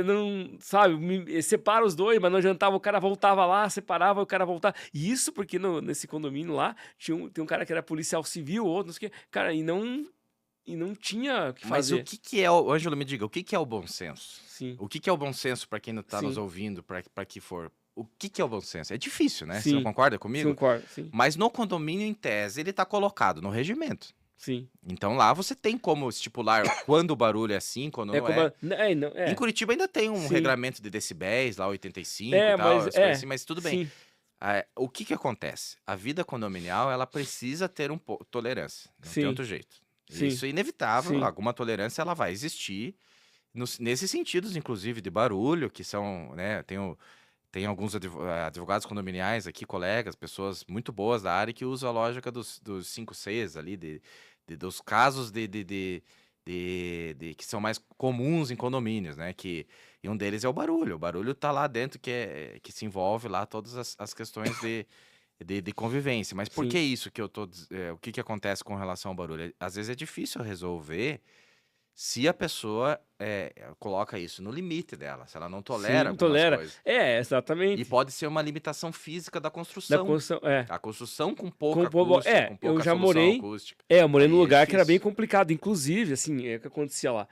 não, sabe, separa os dois, mas não adiantava, o cara voltava lá, separava, o cara voltava. E isso porque nesse condomínio lá, tem um cara que era policial civil, outro, não sei o quê. Cara, e não tinha o que fazer. Mas o que é, Ângelo, me diga, o que é o bom senso? Sim. O que é o bom senso para quem não está nos ouvindo, para que for? o que é o bom senso? É difícil, né? Você Sim. não concorda comigo? Concordo, sim. Mas no condomínio, em tese, ele está colocado no regimento. Sim. Então lá você tem como estipular quando o barulho é assim, quando não é. Em Curitiba ainda tem um Sim. regramento de decibéis, lá 85 e tal, mas as coisas assim, mas tudo bem. sim. O que acontece? A vida condominial, ela precisa ter um pouco tolerância, não tem Sim. outro jeito. Sim. Isso é inevitável, Sim. alguma tolerância ela vai existir, nesses sentidos, inclusive, de barulho, que são, né, tem alguns advogados condominiais aqui, colegas, pessoas muito boas da área, que usam a lógica dos 5 Cs ali, dos casos que são mais comuns em condomínios, né? E um deles é o barulho. O barulho tá lá dentro, que se envolve lá todas as questões de convivência. Mas por Sim. que isso que eu tô... o que acontece com relação ao barulho? Às vezes é difícil resolver se a pessoa coloca isso no limite dela, se ela não tolera Sim, algumas coisas. Exatamente. E pode ser uma limitação física da Da construção. construção, A construção com pouca Com pouco- acústica, com pouca eu já solução morei- acústica. eu morei Aí num é lugar que era bem difícil. complicado. Inclusive, assim, o que acontecia lá?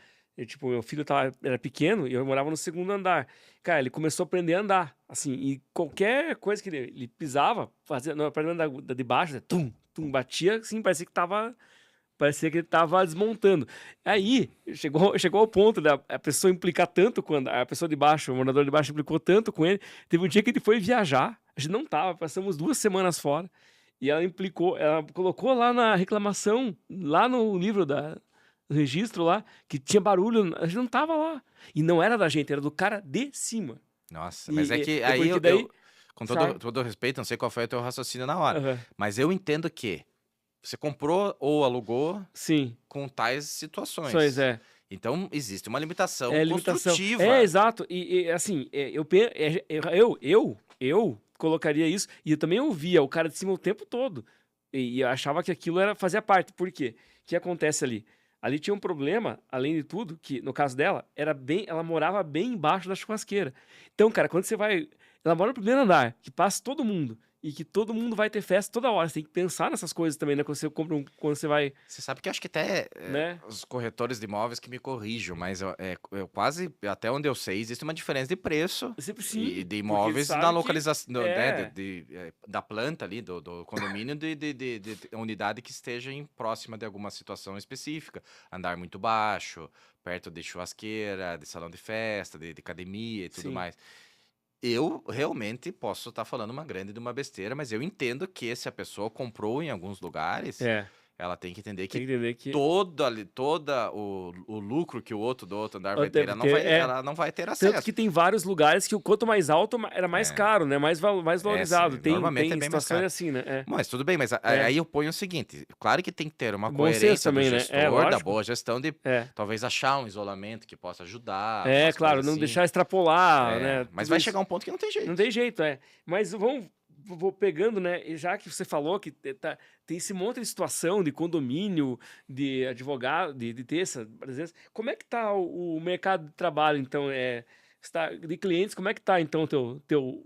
Meu filho era pequeno e eu morava no segundo andar. Cara, ele começou a aprender a andar, assim, e qualquer coisa que ele pisava, fazia, não, para andar de baixo, né, tum, tum, batia, assim, parecia que ele tava desmontando. Aí, chegou ao ponto da a pessoa implicar tanto quando a pessoa de baixo, o morador de baixo implicou tanto com ele. Teve um dia que ele foi viajar, a gente não tava, passamos 2 semanas fora. E ela colocou lá na reclamação, lá no livro do registro lá, que tinha barulho, a gente não tava lá. E não era da gente, era do cara de cima. Nossa, mas é que é aí porque daí, com sabe? todo respeito, não sei qual foi o teu raciocínio na hora, Aham, mas eu entendo que você comprou ou alugou sim, com tais situações. pois é. Então, existe uma limitação Limitação. construtiva. Exato. Assim, eu colocaria isso, e eu também ouvia o cara de cima o tempo todo. E eu achava que aquilo fazia parte. Por quê? O que acontece ali? Ali tinha um problema, além de tudo, que no caso dela, ela morava bem embaixo da churrasqueira. Então, cara, quando você vai. Ela mora no primeiro andar, que passa todo mundo. E que todo mundo vai ter festa toda hora. Você tem que pensar nessas coisas também, né? Quando você vai. Você sabe que eu acho que até Né? os corretores de imóveis que me corrijam, mas eu quase, até onde eu sei, existe uma diferença de preço Sempre sim. de imóveis sabe na que- localização é. da planta ali, do condomínio, de unidade que esteja próxima de alguma situação específica. Andar muito baixo, perto de churrasqueira, de salão de festa, de academia e tudo Sim. mais. Eu realmente posso estar falando uma grande de uma besteira, mas eu entendo que se a pessoa comprou em alguns lugares, ela tem que entender Tem que que entender que. toda o lucro que o outro do outro andar vai Até ter, porque ela não vai ter acesso. Tanto que tem vários lugares que quanto mais alto, era mais caro, né? Mais valorizado. sim, normalmente Tem é bem mais situações caro. assim, né? Mas tudo bem, mas aí eu ponho o seguinte, claro que tem que ter uma Bom senso coerência do também, né? gestor, da Lógico. boa gestão de É, talvez achar um isolamento que possa ajudar, é umas claro, coisas não assim. deixar extrapolar, né? Mas Tudo vai isso. chegar um ponto que não tem jeito. Não tem jeito, Mas vou pegando, né? E já que você falou que tem esse monte de situação de condomínio, de advogado, de ter essa presença, como é que tá o mercado de trabalho, então? De clientes, como é que tá, então,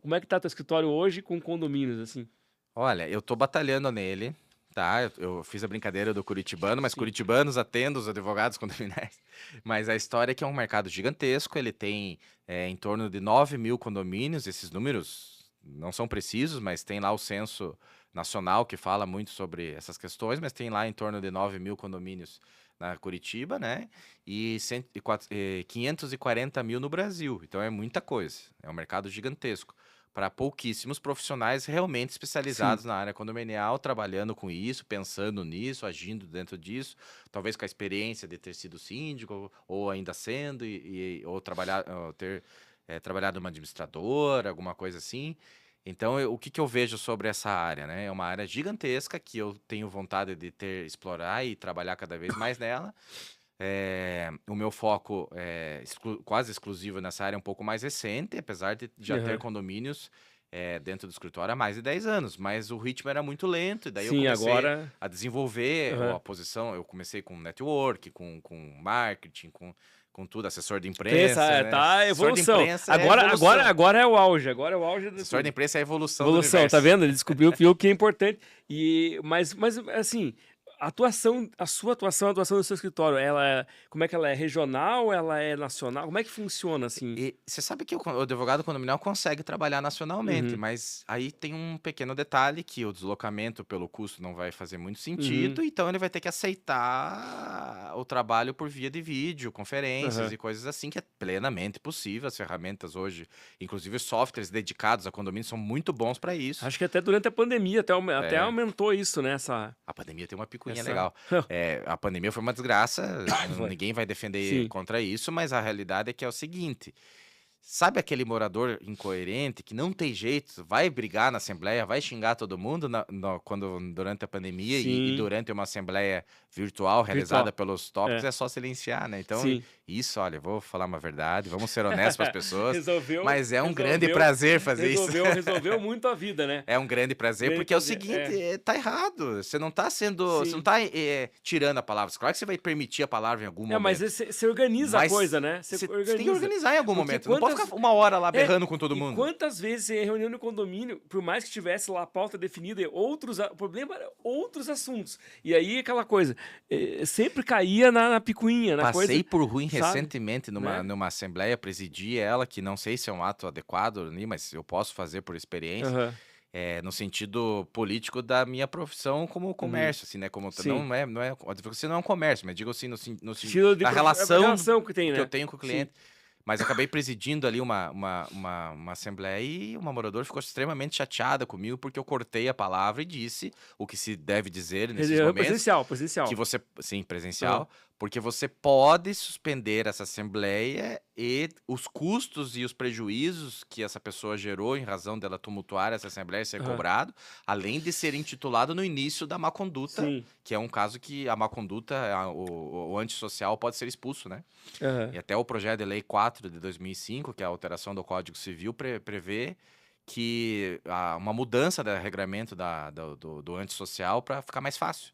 como é que tá teu escritório hoje com condomínios, assim? Olha, eu tô batalhando nele, tá? Eu fiz a brincadeira do curitibano, mas Sim. curitibanos atendem os advogados condominiais. Mas a história é que é um mercado gigantesco, ele tem em torno de 9 mil condomínios, esses números não são precisos, mas tem lá o censo nacional que fala muito sobre essas questões, mas tem lá em torno de 9 mil condomínios na Curitiba, né? E 540 mil no Brasil. Então é muita coisa, é um mercado gigantesco para pouquíssimos profissionais realmente especializados na área condominial, trabalhando com isso, pensando nisso, agindo dentro disso, talvez com a experiência de ter sido síndico, ou ainda sendo, ou ter trabalhado numa administradora, alguma coisa assim. Então, o que eu vejo sobre essa área, né? É uma área gigantesca que eu tenho vontade de explorar e trabalhar cada vez mais nela. O meu foco quase exclusivo nessa área é um pouco mais recente, apesar de já ter condomínios dentro do escritório há mais de 10 anos, mas o ritmo era muito lento, e daí eu comecei a desenvolver a posição. Eu comecei com network, com marketing, com tudo, assessor de imprensa, né? Tá, evolução. Imprensa Agora é o auge. Agora é o auge. Assessor de imprensa é a evolução do Evolução, universo. tá vendo? Ele descobriu o que é importante. Mas assim, a sua atuação, a atuação do seu escritório, como é que ela é regional, ela é nacional? Como é que funciona assim? E você sabe que o advogado condominial consegue trabalhar nacionalmente, Uhum, mas aí tem um pequeno detalhe que o deslocamento pelo custo não vai fazer muito uhum, sentido, então ele vai ter que aceitar o trabalho por via de vídeo, conferências aham. e coisas assim, que é plenamente possível. As ferramentas hoje, inclusive os softwares dedicados a condomínio, são muito bons para isso. Acho que até durante a pandemia até É, aumentou isso, né? a pandemia tem uma picuinha Essa... legal. A pandemia foi uma desgraça, Foi. ninguém vai defender Sim. contra isso, mas a realidade é que é o seguinte: sabe aquele morador incoerente que não tem jeito, vai brigar na assembleia, vai xingar todo mundo durante a pandemia e Sim. durante uma assembleia virtual realizada Virtual. pelos tópicos É. é só silenciar, né? Então, Sim. isso, olha, vou falar uma verdade, vamos ser honestos para as pessoas, Resolveu, mas é um grande resolveu, prazer fazer isso. resolveu muito a vida, né? É um grande prazer, Grande porque é o prazer. seguinte, É. tá errado. Você não tá você não Sim. tá tirando a palavra. Claro que você vai permitir a palavra em algum Mas momento. você organiza a coisa, Mas né? Você você tem que organiza. organizar em algum Porque momento. Não pode ficar uma hora lá berrando com todo E mundo. quantas vezes em reunião no condomínio, por mais que tivesse lá a pauta definida, o problema era outros assuntos. E aí aquela coisa, sempre caía na picuinha, na Passei coisa, por ruim sabe? recentemente Né? numa assembleia, presidi ela, que não sei se é um ato adequado, né, mas eu posso fazer por experiência, Aham. no sentido político da minha profissão como Uhum. comércio, assim, né? Como, Sim. não é, a advocacia não é um comércio, mas digo assim, Estilo de na a relação relação que tem, que eu né? tenho com o Sim. cliente. Mas acabei presidindo ali uma assembleia e uma moradora ficou extremamente chateada comigo porque eu cortei a palavra e disse o que se deve dizer nesses momentos. Presencial, Que presencial. você, sim, Aham. presencial, porque você pode suspender essa assembleia e os custos e os prejuízos que essa pessoa gerou em razão dela tumultuar essa assembleia e ser Aham. cobrado, além de ser intitulado no início da má conduta, Sim. que é um caso que a má conduta, o antissocial pode ser expulso, né? Aham. E até o projeto de lei 4 de 2005, que é a alteração do Código Civil, prevê que uma mudança do regramento do antissocial para ficar mais fácil.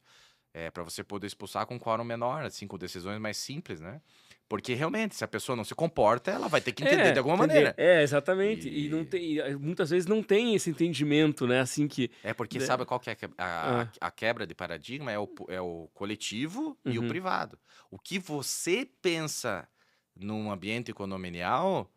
Para você poder expulsar com quórum menor, assim, com decisões mais simples, né? Porque realmente, se a pessoa não se comporta, ela vai ter que entender de alguma Entender. maneira. Exatamente. E não E tem, muitas vezes não tem esse entendimento, né? Assim que. é porque né? sabe qual que é Ah, a quebra de paradigma? É o coletivo e o uhum. privado. O que você pensa num ambiente condominial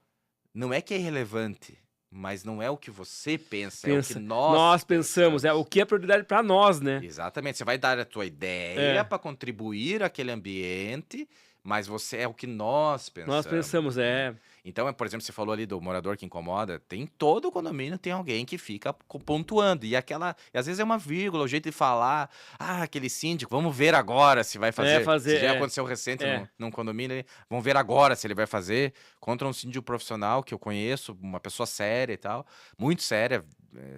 não é que é irrelevante, mas não é o que você pensa, é o que Pensa. nós Nós pensamos, o pensamos. que é prioridade para nós, né? Exatamente. Você vai dar a tua ideia É. para contribuir àquele ambiente, mas você é o que nós Nós pensamos, pensamos, né? Então, por exemplo, você falou ali do morador que incomoda, tem todo o condomínio tem alguém que fica pontuando, e às vezes é uma vírgula, o jeito de falar, aquele síndico, vamos ver agora se vai fazer. Isso fazer, já aconteceu recente é. num condomínio, vamos ver agora se ele vai fazer, contra um síndico profissional que eu conheço, uma pessoa séria e tal, muito séria,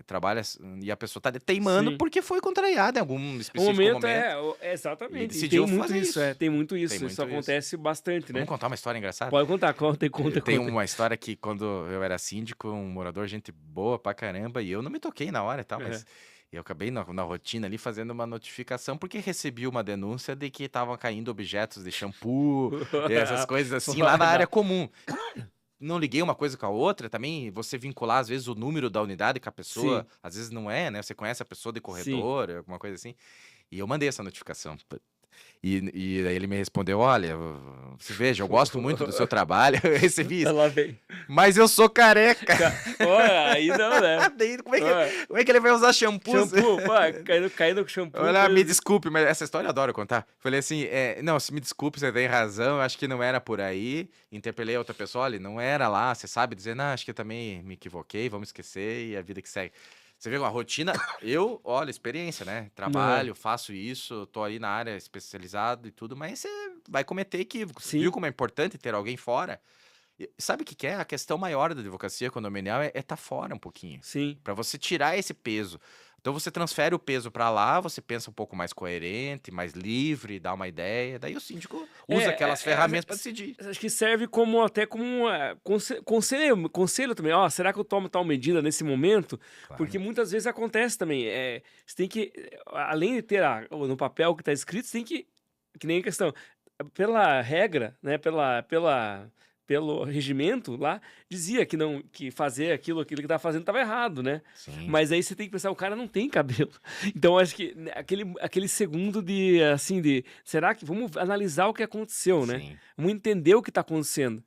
trabalha, e a pessoa tá teimando Sim. porque foi contrariada em algum O específico momento momento, exatamente. e E decidiu tem muito fazer isso, isso. tem muito Tem isso. Isso muito isso. acontece bastante, Vamos né? contar uma história engraçada? Pode contar, conta, Tem conta. uma história que quando eu era síndico, um morador, gente boa pra caramba, e eu não me toquei na hora e tal, Aham. mas eu acabei na rotina ali fazendo uma notificação porque recebi uma denúncia de que estavam caindo objetos de shampoo e essas coisas assim lá na área comum. Não liguei uma coisa com a outra, também você vincular às vezes o número da unidade com a pessoa, Sim, às vezes não é, né? Você conhece a pessoa de sim. corredor, alguma coisa assim. E eu mandei essa notificação. E aí ele me respondeu: Olha, você veja, eu gosto muito do seu trabalho, eu recebi isso, Lá vem. mas eu sou careca. Olha, aí não, né? Daí, Olha, como é que ele vai usar shampoo? shampoo, pô, caindo com shampoo. Olha, me coisa- desculpe, mas essa história eu adoro contar. Falei assim, não, se me desculpe, você tem razão, eu acho que não era por aí. Interpelei a outra pessoa, olha, não era lá, você sabe dizer, não, acho que eu também me equivoquei, vamos esquecer e a vida que segue. Você vê uma rotina, olha, experiência, né? Aham. Trabalho, faço isso, tô aí na área especializado e tudo, mas você vai cometer equívocos. Viu Sim, como é importante ter alguém fora? E sabe o que que é? A questão maior da advocacia condominial é estar fora um pouquinho. sim. Para você tirar esse peso. Então você transfere o peso para lá, você pensa um pouco mais coerente, mais livre, dá uma ideia. Daí o síndico usa aquelas ferramentas para decidir. Acho que serve como até como um conselho também. Ó, será que eu tomo tal medida nesse momento? Porque Claro. muitas vezes acontece também. Você tem que, além de ter no papel que está escrito, você tem que nem a questão, pela regra, né? pelo regimento lá, dizia que não, que fazer aquilo que estava fazendo estava errado, né? Sim. Mas aí você tem que pensar, o cara não tem cabelo. Então, acho que né, aquele segundo de, assim, será que, vamos analisar o que aconteceu, né? Sim. Vamos entender o que está acontecendo.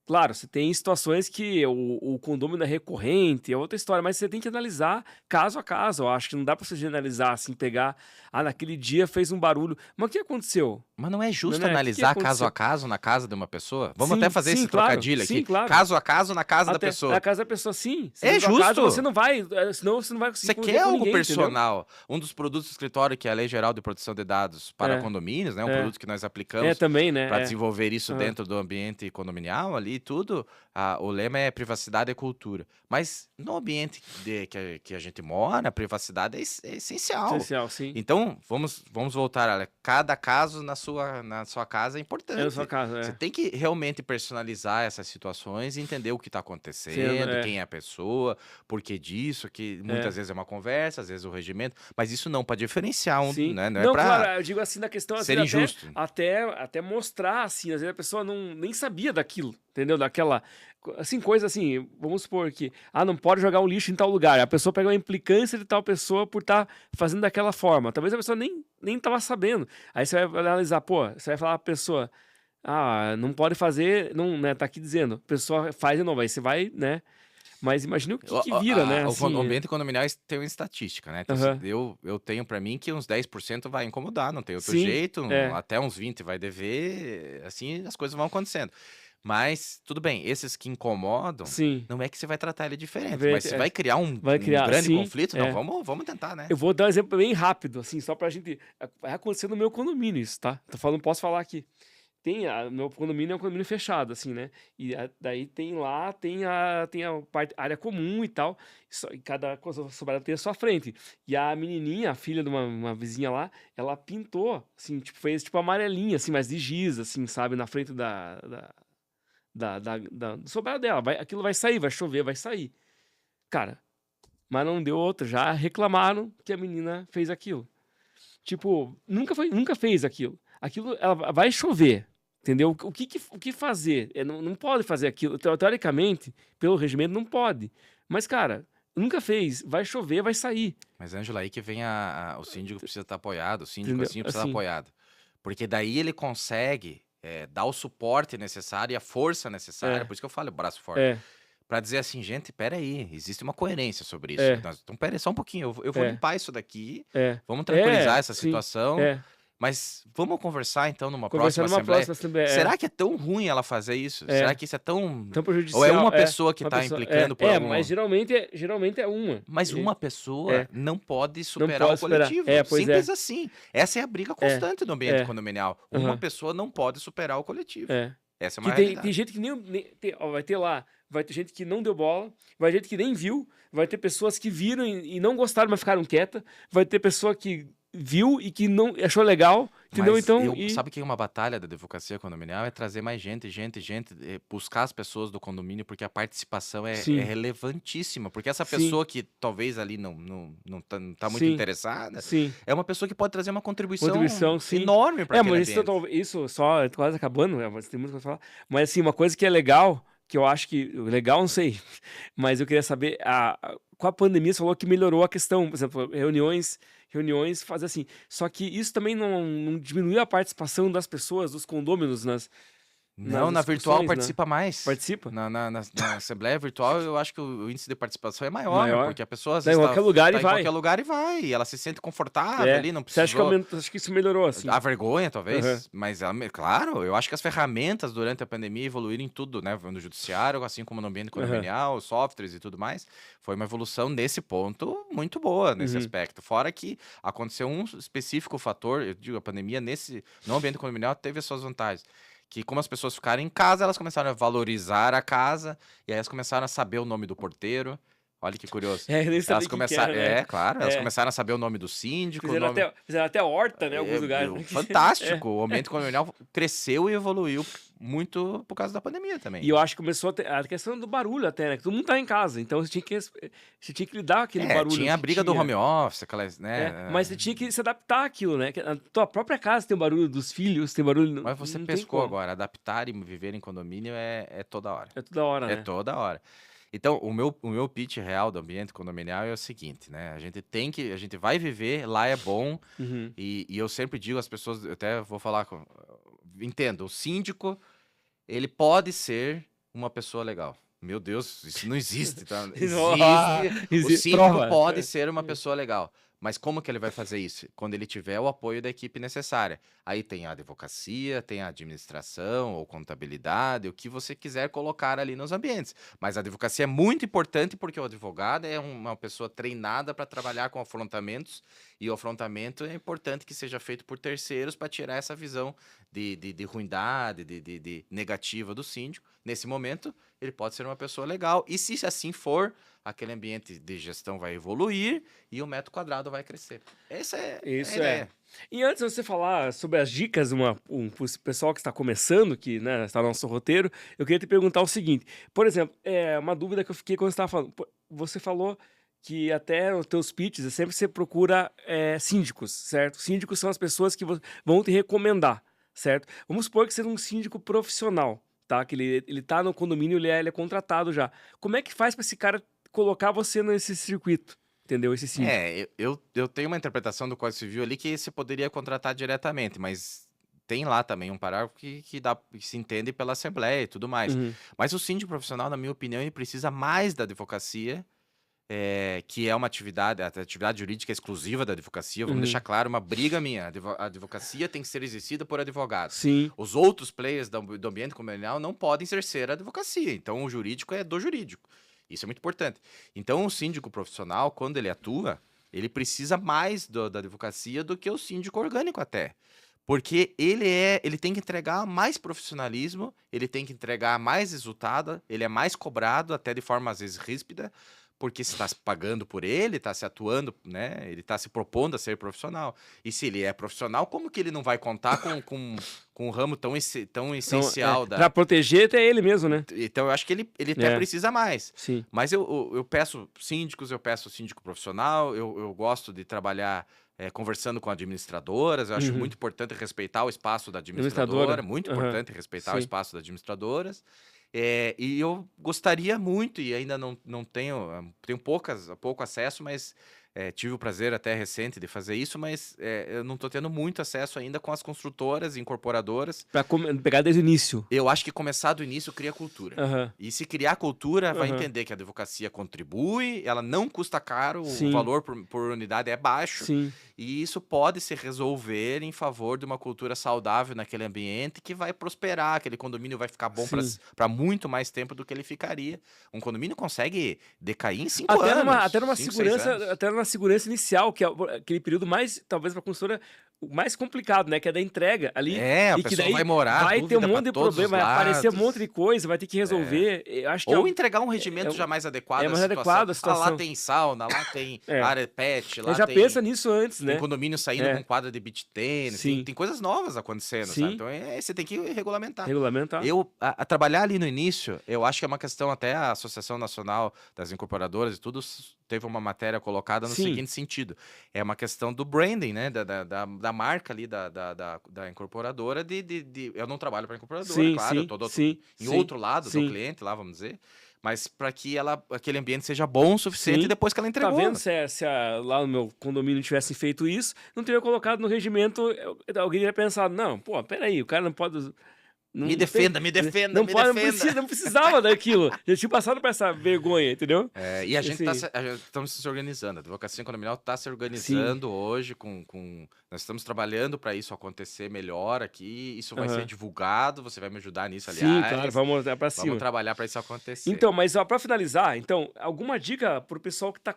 Claro, você tem situações que o condômino é recorrente, é outra história, mas você tem que analisar caso a caso. Eu acho que não dá pra você generalizar, assim, pegar, naquele dia fez um barulho. Mas o que aconteceu? Mas não é justo Né? O que analisar caso aconteceu? a caso na casa de uma pessoa? Vamos até fazer esse Claro, trocadilho sim, aqui. claro. Caso a caso na casa da Até pessoa. na casa da pessoa, sim. Se É na sua casa, justo. você não vai, senão você não vai conseguir Você conviver quer com algo ninguém, entendeu? personal. Um dos produtos do escritório, que é a Lei Geral de Proteção de Dados para É, condomínios, né? Um é. produto que nós aplicamos Também, né? para desenvolver isso Aham. dentro do ambiente condominial ali e tudo. O lema é privacidade e cultura. Mas no ambiente que a gente mora, a privacidade é essencial. Essencial, sim. Então, vamos voltar. Olha, cada caso na sua casa é importante. É na sua casa, Você tem que realmente personalizar essas situações e entender o que está acontecendo, é. quem é a pessoa, por que disso, que muitas vezes é uma conversa, às vezes o regimento, mas isso não para diferenciar Sim. né? Não Não, é para claro, eu digo assim na questão assim, ser injusto. até mostrar, assim, às vezes a pessoa nem sabia daquilo, entendeu? Daquela, assim, coisa assim, vamos supor que, não pode jogar um lixo em tal lugar, a pessoa pega uma implicância de tal pessoa por estar fazendo daquela forma, talvez a pessoa nem tava sabendo, aí você vai analisar, pô, você vai falar pra pessoa, não pode fazer, não, né, tá aqui dizendo, a pessoa faz de novo, aí você vai, né, mas imagina o que vira, né, O assim. ambiente condominial tem uma estatística, né? Então, Aham. eu tenho para mim que uns 10% vai incomodar, não tem outro Sim, jeito, é. até uns 20 vai dever, assim as coisas vão acontecendo. Mas, tudo bem, esses que incomodam, Sim. não é que você vai tratar ele diferente, Vai- mas você é. vai criar um Vai criar, grande sim, conflito? Não, é. vamos tentar, né? Eu vou dar um exemplo bem rápido, assim, só pra gente. Vai acontecer no meu condomínio isso, tá? Tô falando, posso falar aqui. Meu condomínio é um condomínio fechado, assim, né? E daí tem a área comum e tal, e cada coisa sobrada tem a sua frente. E a menininha, a filha de uma vizinha lá, ela pintou, assim, tipo, fez tipo amarelinha, assim, mas de giz, assim, sabe? Na frente do sobrado dela. Aquilo vai sair, vai chover, vai sair. Cara, mas não deu outra. Já reclamaram que a menina fez aquilo. Tipo, nunca fez aquilo. Aquilo, ela vai chover, entendeu? O que fazer? Não pode fazer aquilo. Teoricamente, pelo regimento, não pode. Mas, cara, nunca fez. Vai chover, vai sair. Mas, Ângela, aí que vem o síndico precisa estar apoiado, o síndico Entendeu? assim precisa estar Assim. apoiado. Porque daí ele consegue dar o suporte necessário e a força necessária, por isso que eu falo braço forte, É, para dizer assim, gente, peraí, existe uma coerência sobre isso. É. Então, peraí, só um pouquinho, eu vou É. limpar isso daqui, é. vamos tranquilizar essa Sim, situação, É. mas vamos conversar então numa Conversar próxima numa assembleia. próxima assembleia. Será que é tão ruim ela fazer isso? É. Será que isso é tão... Tão prejudicial. Ou é uma pessoa que uma está pessoa- implicando por algum... mas geralmente é uma. Mas E- uma pessoa É. não pode superar pode o superar. coletivo. Pois Simples assim. Essa é a briga constante no ambiente É. condominial. Uma Aham. pessoa não pode superar o coletivo. É. Essa é uma Que tem realidade. gente que vai ter lá, vai ter gente que não deu bola, vai ter gente que nem viu, vai ter pessoas que viram e não gostaram, mas ficaram quietas, vai ter pessoa que viu e que não achou legal, entendeu? Mas Então, sabe que uma batalha da advocacia condominial é trazer mais gente, buscar as pessoas do condomínio, porque a participação é Sim. relevantíssima. Porque essa Sim. pessoa que talvez ali não tá muito Sim. interessada, sim. é uma pessoa que pode trazer uma contribuição Sim. enorme para aquele Mas ambiente. isso só quase acabando, né? Mas tem muita coisa pra falar. Mas assim, uma coisa que é legal, que eu acho que. Legal, não sei. Mas eu queria saber. Com a pandemia, você falou que melhorou a questão. Por exemplo, reuniões fazer assim. Só que isso também não diminuiu a participação das pessoas, dos condôminos Não, na nas virtual discussões, né? participa mais. Participa? Na assembleia virtual, eu acho que o índice de participação é maior, Maior. porque a pessoa às Tá em vezes qualquer lugar e em vai. qualquer lugar e vai, e ela se sente confortável ali, não Você acha precisou... acha que isso melhorou, assim? A vergonha, talvez, Aham. mas claro, eu acho que as ferramentas durante a pandemia evoluíram em tudo, né? No judiciário, assim como no ambiente condominial, softwares e tudo mais. Foi uma evolução nesse ponto muito boa nesse aspecto. Fora que aconteceu um específico fator, eu digo, a pandemia no ambiente condominial teve as suas vantagens. Que como as pessoas ficaram em casa, elas começaram a valorizar a casa, e aí elas começaram a saber o nome do porteiro. Olha que curioso. É, eu nem sabia Elas quem que era, começaram, né? claro, elas É. começaram a saber o nome do síndico, o Fizeram nome... até, fizeram até horta, né? Em alguns lugares. É. Fantástico. O ambiente condominial cresceu e evoluiu muito por causa da pandemia também, E né? eu acho que começou a questão do barulho até, né? Que todo mundo tá em casa, então você tinha que lidar com aquele barulho Tinha a que briga do tinha. home office, aquelas, Mas você tinha que se adaptar àquilo, né? Que a tua própria casa tem o barulho dos filhos, tem barulho. Mas você Não tem pescou como. agora. Adaptar e viver em condomínio é toda hora. É toda hora, É né? toda hora. Então, o meu pitch real do ambiente condominial é o seguinte, né? A gente vai viver, lá é bom, Uhum. e eu sempre digo às pessoas, eu até vou falar com... Entendo, o síndico, ele pode ser uma pessoa legal. Meu Deus, isso não existe, tá? Existe. O síndico Prova. pode ser uma pessoa legal. Mas como que ele vai fazer isso? Quando ele tiver o apoio da equipe necessária. Aí tem a advocacia, tem a administração ou contabilidade, o que você quiser colocar ali nos ambientes. Mas a advocacia é muito importante porque o advogado é uma pessoa treinada para trabalhar com afrontamentos, e o afrontamento é importante que seja feito por terceiros para tirar essa visão de ruindade, de negativa do síndico. Nesse momento, ele pode ser uma pessoa legal. E se assim for, aquele ambiente de gestão vai evoluir e o metro quadrado vai crescer. Essa é a Isso ideia. E antes de você falar sobre as dicas pro pessoal que está começando, que né, está no nosso roteiro, eu queria te perguntar o seguinte. Por exemplo, uma dúvida que eu fiquei quando você estava falando. Você falou que até os teus pitches, sempre você procura síndicos, certo? Síndicos são as pessoas que vão te recomendar, certo? Vamos supor que seja um síndico profissional, tá? Que ele tá no condomínio, ele é contratado já. Como é que faz para esse cara colocar você nesse circuito? Entendeu? Esse síndico. Eu tenho uma interpretação do Código Civil ali que você poderia contratar diretamente, mas tem lá também um parágrafo que se entende pela Assembleia e tudo mais. Uhum. Mas o síndico profissional, na minha opinião, ele precisa mais da advocacia, que é uma atividade, a atividade jurídica exclusiva da advocacia. Vamos Uhum. deixar claro, uma briga minha. A advocacia tem que ser exercida por advogados. Sim. Os outros players do ambiente condominial não podem exercer a advocacia. Então, o jurídico é do jurídico. Isso é muito importante. Então, o síndico profissional, quando ele atua, ele precisa mais da advocacia do que o síndico orgânico até. Porque ele tem que entregar mais profissionalismo, ele tem que entregar mais resultado, ele é mais cobrado, até de forma às vezes ríspida, porque você está se pagando por ele, está se atuando, né? Ele está se propondo a ser profissional. E se ele é profissional, como que ele não vai contar com um ramo tão essencial Pra proteger até ele mesmo, né? Então, eu acho que ele até precisa mais. Sim. Mas eu peço síndicos, eu peço síndico profissional, eu gosto de trabalhar conversando com administradoras. Eu acho Uhum. muito importante respeitar o espaço da administradora. Muito Aham. importante respeitar o Sim. espaço das administradoras. E eu gostaria muito, e ainda não tenho pouco acesso, mas tive o prazer até recente de fazer isso, mas eu não estou tendo muito acesso ainda com as construtoras e incorporadoras. Pra pegar desde o início. Eu acho que começar do início cria cultura. Aham. E se criar cultura, vai Aham. entender que a advocacia contribui, ela não custa caro, Sim. o valor por unidade é baixo. Sim. E isso pode se resolver em favor de uma cultura saudável naquele ambiente que vai prosperar. Aquele condomínio vai ficar bom Sim. para muito mais tempo do que ele ficaria. Um condomínio consegue decair em 5 Até anos. numa, até numa 5, 6 segurança, anos. até numa segurança inicial, que é aquele período mais, talvez pra consultora, o mais complicado, né? Que é da entrega ali. A E que pessoa daí vai morar, vai ter um dúvida monte pra de todos os problema, vai aparecer um lados. monte de coisa, vai ter que resolver. Eu acho que Ou entregar um regimento é já mais adequado à mais situação. adequado à situação. Lá tem sauna, lá tem É. área pet, lá Eu já tem... pensa nisso antes, Tem né? condomínio saindo com quadra de beach tennis, Sim. tem coisas novas acontecendo, Sim. sabe? Então você tem que regulamentar. Regulamentar. A trabalhar ali no início, eu acho que é uma questão, até a Associação Nacional das Incorporadoras e tudo teve uma matéria colocada no Sim. seguinte sentido. É uma questão do branding, né? Da marca ali da incorporadora. Eu não trabalho para a incorporadora, Sim, claro, sim, eu tô sim, em sim, outro lado sim. do cliente lá, vamos dizer. Mas para que aquele ambiente seja bom o suficiente Sim. depois que ela entregou. Tá vendo se lá no meu condomínio tivessem feito isso, não teria colocado no regimento, alguém teria pensado, não, pô, peraí, o cara não pode... Me defenda. Não precisava daquilo. Já tinha passado por essa vergonha, entendeu? E a gente Assim, estamos se organizando. A advocacia condominial está se organizando hoje. Nós estamos trabalhando para isso acontecer melhor aqui. Isso vai ser divulgado. Você vai me ajudar nisso, aliás. Sim, claro, vamos para cima. Vamos trabalhar para isso acontecer. Então, mas para finalizar, alguma dica pro pessoal que tá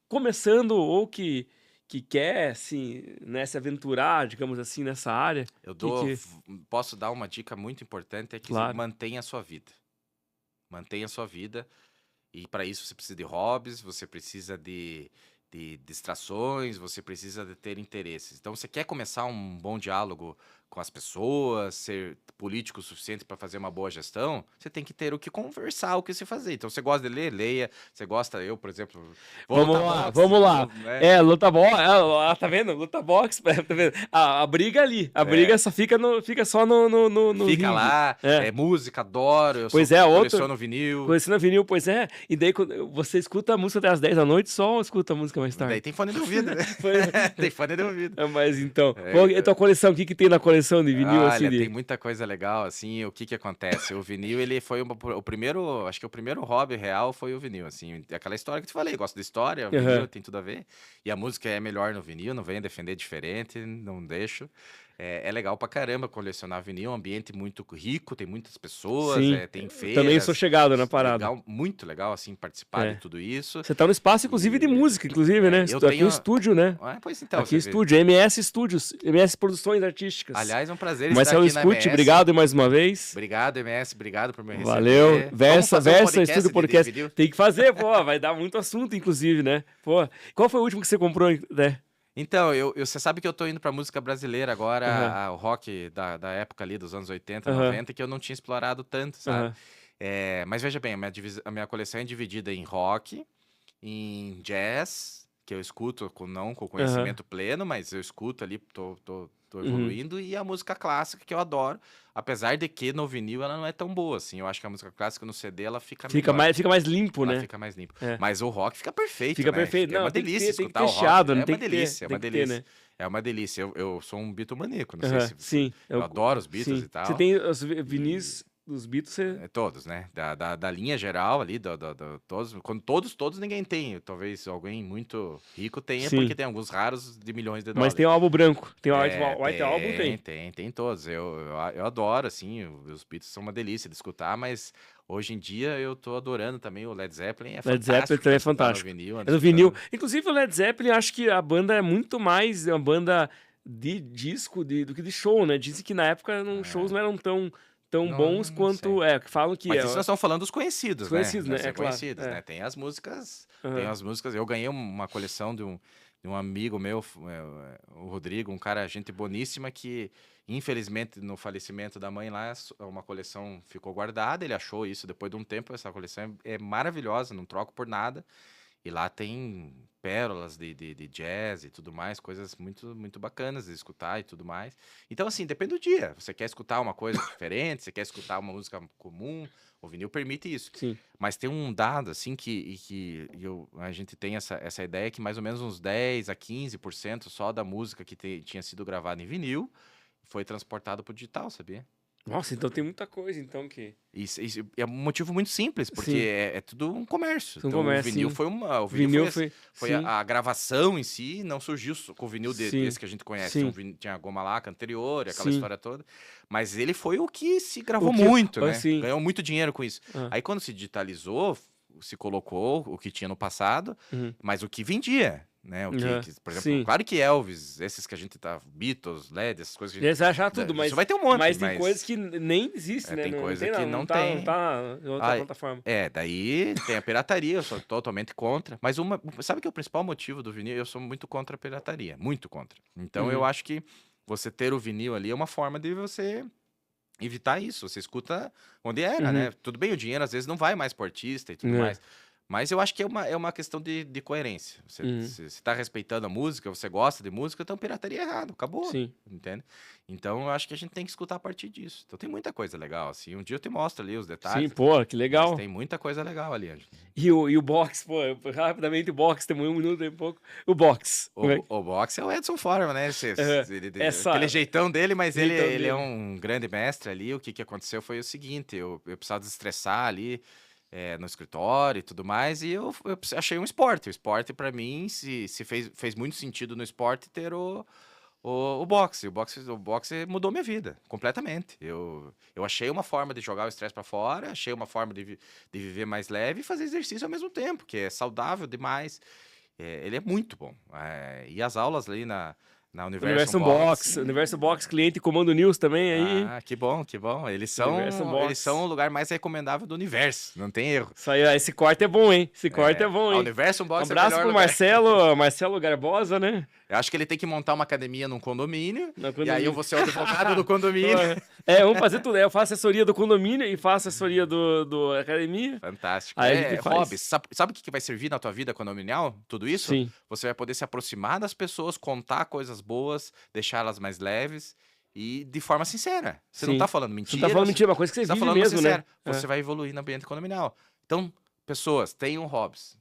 começando ou que quer, assim, né, se aventurar, digamos assim, nessa área? Posso dar uma dica muito importante, é que Claro. mantenha a sua vida. Mantenha a sua vida. E para isso você precisa de hobbies, você precisa de distrações, você precisa de ter interesses. Então, você quer começar um bom diálogo com as pessoas, ser político o suficiente para fazer uma boa gestão, você tem que ter o que conversar, o que se fazer. Então, você gosta de ler, leia. Você gosta, eu, por exemplo, vou Vamos lutar lá, boxe, vamos lá. né? Luta boxe, tá vendo? Luta boxe, tá vendo? A briga ali, a briga só fica, fica só no Fica ringue. lá, música, adoro, eu Pois é, outro. coleciono vinil. Coleciona vinil, pois é. E daí quando você escuta a música até as 10 da noite só ou escuta a música mais tarde? Daí tem fone de ouvido, né? Tem fone de ouvido. Mas então, qual é a tua coleção? O que tem na coleção de vinil? Olha, assim, tem muita coisa legal, assim, o que acontece? O vinil, ele foi o primeiro, acho que o primeiro hobby real foi o vinil, assim, aquela história que eu te falei, gosto de história, o vinil tem tudo a ver, e a música é melhor no vinil, não venha defender diferente, não deixo. É legal pra caramba colecionar vinil, é um ambiente muito rico, tem muitas pessoas, Sim, tem feiras. também sou chegado na parada. Legal, muito legal, assim, participar de tudo isso. Você tá no espaço, inclusive, de música, inclusive, né? Eu aqui tenho... no estúdio, né? Pois então. Aqui estúdio, MS Studios, MS Produções Artísticas. Aliás, é um prazer Marcelo estar aqui na Scuti, MS. obrigado mais uma vez. Obrigado, MS, obrigado por me receber. Valeu. Versa, um Estúdio Podcast. Tem que fazer, pô, vai dar muito assunto, inclusive, né? Pô, qual foi o último que você comprou, né? Então, você sabe que eu tô indo pra música brasileira agora, o rock da época ali, dos anos 80, 90, que eu não tinha explorado tanto, sabe? Mas veja bem, a minha coleção é dividida em rock, em jazz, que eu escuto não com conhecimento pleno, mas eu escuto ali, tô evoluindo, e a música clássica, que eu adoro, apesar de que no vinil ela não é tão boa, assim, eu acho que a música clássica no CD ela fica melhor. Fica mais limpo, Ela né? fica mais limpo. Mas o rock fica perfeito, Fica né? perfeito. É Não, uma delícia tem que escutar ter o rock. chiado, É não uma tem que delícia, é ter, uma tem que ter, delícia. né? É uma delícia. Eu sou um bitomaníaco, não sei se... Sim. Eu adoro os Beatles sim. e tal. Você tem os vinis dos Beatles, você... Todos, né? Da linha geral ali, todos. Quando todos ninguém tem. Talvez alguém muito rico tenha, Sim. porque tem alguns raros de milhões de dólares. Mas tem o álbum branco. Tem o White Album, Tem todos. Eu adoro, assim, os Beatles são uma delícia de escutar, mas hoje em dia eu tô adorando também o Led Zeppelin. É Led fantástico. Zeppelin também é fantástico. No vinil. Inclusive o Led Zeppelin, acho que a banda é muito mais uma banda de disco do que de show, né? Dizem que na época shows não eram tão bons quanto... que falam que... Mas isso nós estamos falando dos conhecidos, né? Né? Conhecidos, né? Tem as músicas... Tem as músicas... Eu ganhei uma coleção de um amigo meu, o Rodrigo, um cara, gente boníssima, que infelizmente no falecimento da mãe lá, uma coleção ficou guardada, ele achou isso depois de um tempo, essa coleção é maravilhosa, não troco por nada. E lá tem pérolas de jazz e tudo mais, coisas muito, muito bacanas de escutar e tudo mais. Então, assim, depende do dia. Você quer escutar uma coisa diferente, você quer escutar uma música comum, o vinil permite isso. Sim. Mas tem um dado, assim, que a gente tem essa ideia que mais ou menos uns 10 a 15% só da música que tinha sido gravada em vinil foi transportado para o digital, sabia? Nossa, então tem muita coisa, então, que... Isso é um motivo muito simples, porque é tudo um comércio. Então, o vinil foi o vinil foi a gravação em si, não surgiu com o vinil desse que a gente conhece. Tinha a Goma Laca anterior, aquela história toda. Mas ele foi o que se gravou muito, né? Ganhou muito dinheiro com isso. Aí quando se digitalizou, se colocou o que tinha no passado, mas o que vendia. Né? Por exemplo, claro que Elvis, esses que a gente tá, Beatles, LED, essas coisas que a gente achar tudo, mas isso vai ter um monte, mas tem coisas que nem existem, né? Tem coisa que não tem. Não tá em outra plataforma. Daí tem a pirataria, eu sou totalmente contra. Mas sabe que o principal motivo do vinil, eu sou muito contra a pirataria, muito contra. Então eu acho que você ter o vinil ali é uma forma de você evitar isso. Você escuta onde era, né? Tudo bem, o dinheiro às vezes não vai mais pro artista e tudo mais. Mas eu acho que é uma questão de coerência. Você está respeitando a música, você gosta de música, então pirataria é errado, acabou. Sim. Entende? Então eu acho que a gente tem que escutar a partir disso. Então tem muita coisa legal, assim. Um dia eu te mostro ali os detalhes. Sim, pô, que legal. Mas tem muita coisa legal ali, Ângelo. E o box, pô, rapidamente o box, tem 1 minuto e pouco. O box. O box é o Edson Foreman, né? Aquele jeitão dele, mas ele é um grande mestre ali. O que aconteceu foi o seguinte, eu precisava desestressar ali. No escritório e tudo mais, e eu achei um esporte. O esporte, para mim, fez muito sentido no esporte ter o boxe. O boxe mudou minha vida, completamente. Eu achei uma forma de jogar o estresse para fora, achei uma forma de viver mais leve e fazer exercício ao mesmo tempo, que é saudável demais. Ele é muito bom. E as aulas ali Na Universo Box. Universo Box, cliente Comando News também aí. Ah, que bom, que bom. Eles são o lugar mais recomendável do universo, não tem erro. Isso aí, esse corte é bom, hein? Esse corte é bom, A hein? Universo Um Box abraço é o pro melhor Marcelo Garbosa, né? Eu acho que ele tem que montar uma academia num condomínio, No e condomínio. aí eu vou ser o advogado do condomínio. Vamos fazer tudo. Eu faço assessoria do condomínio e faço assessoria do academia. Fantástico. Aí a gente faz. Hobbies. Sabe o que vai servir na tua vida condominial? Tudo isso? Sim. Você vai poder se aproximar das pessoas, contar coisas boas, deixá-las mais leves e de forma sincera. Você não Sim. tá falando Você mentira. não tá falando mentira, é uma coisa que você tá vive falando mesmo, sincero. né? Você vai evoluir no ambiente condominial. Então, pessoas, tenham hobbies.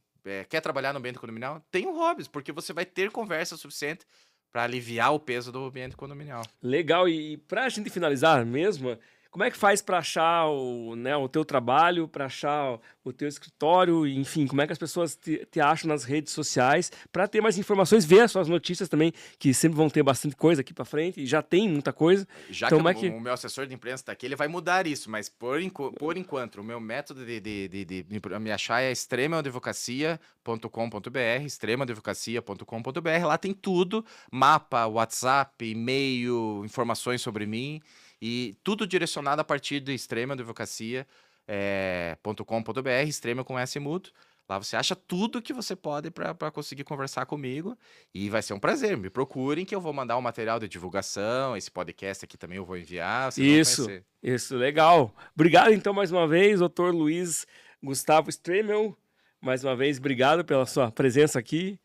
Quer trabalhar no ambiente condominial? Tenham hobbies, porque você vai ter conversa suficiente para aliviar o peso do ambiente condominial. Legal. E pra gente finalizar mesmo, como é que faz pra achar o teu trabalho, pra achar o teu escritório, enfim, como é que as pessoas te acham nas redes sociais pra ter mais informações, ver as suas notícias também, que sempre vão ter bastante coisa aqui pra frente, e já tem muita coisa. Já então, que o meu assessor de imprensa está aqui, ele vai mudar isso, mas por enquanto, o meu método de me achar é extremaadvocacia.com.br, extremaadvocacia.com.br, lá tem tudo, mapa, WhatsApp, e-mail, informações sobre mim, e tudo direcionado a partir do extremaadvocacia.com.br, extrema com S mudo. Lá você acha tudo que você pode para conseguir conversar comigo e vai ser um prazer. Me procurem que eu vou mandar um material de divulgação. Esse podcast aqui também eu vou enviar. Isso, legal. Obrigado então mais uma vez, doutor Luiz Gustavo Stremel. Mais uma vez, obrigado pela sua presença aqui.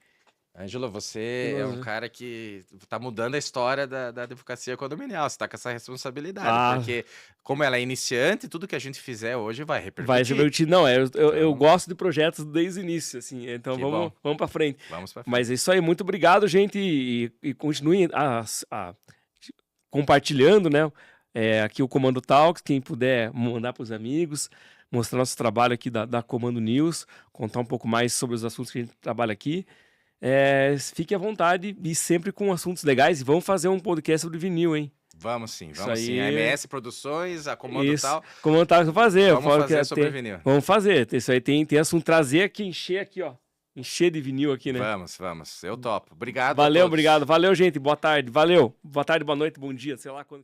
Ângelo, você é um cara que está mudando a história da advocacia condominial. Você está com essa responsabilidade, porque como ela é iniciante, tudo que a gente fizer hoje vai repercutir. Vai repercutir. Não, eu gosto de projetos desde o início, assim. Então vamos para frente. Vamos para frente. Mas é isso aí. Muito obrigado, gente. E continuem compartilhando, né? Aqui o Comando Talks. Quem puder mandar para os amigos, mostrar nosso trabalho aqui da Comando News, contar um pouco mais sobre os assuntos que a gente trabalha aqui. Fique à vontade e sempre com assuntos legais. E vamos fazer um podcast sobre vinil, hein? Vamos sim. A MS Produções, a Comando Tal. Comando Tal, vamos fazer. Vamos fazer sobre vinil. Vamos fazer. Isso aí tem assunto. Trazer aqui, encher aqui, ó. Encher de vinil aqui, né? Vamos. Eu topo. Obrigado. Valeu, obrigado. Valeu, gente. Boa tarde. Valeu. Boa tarde, boa noite, bom dia. Sei lá quando.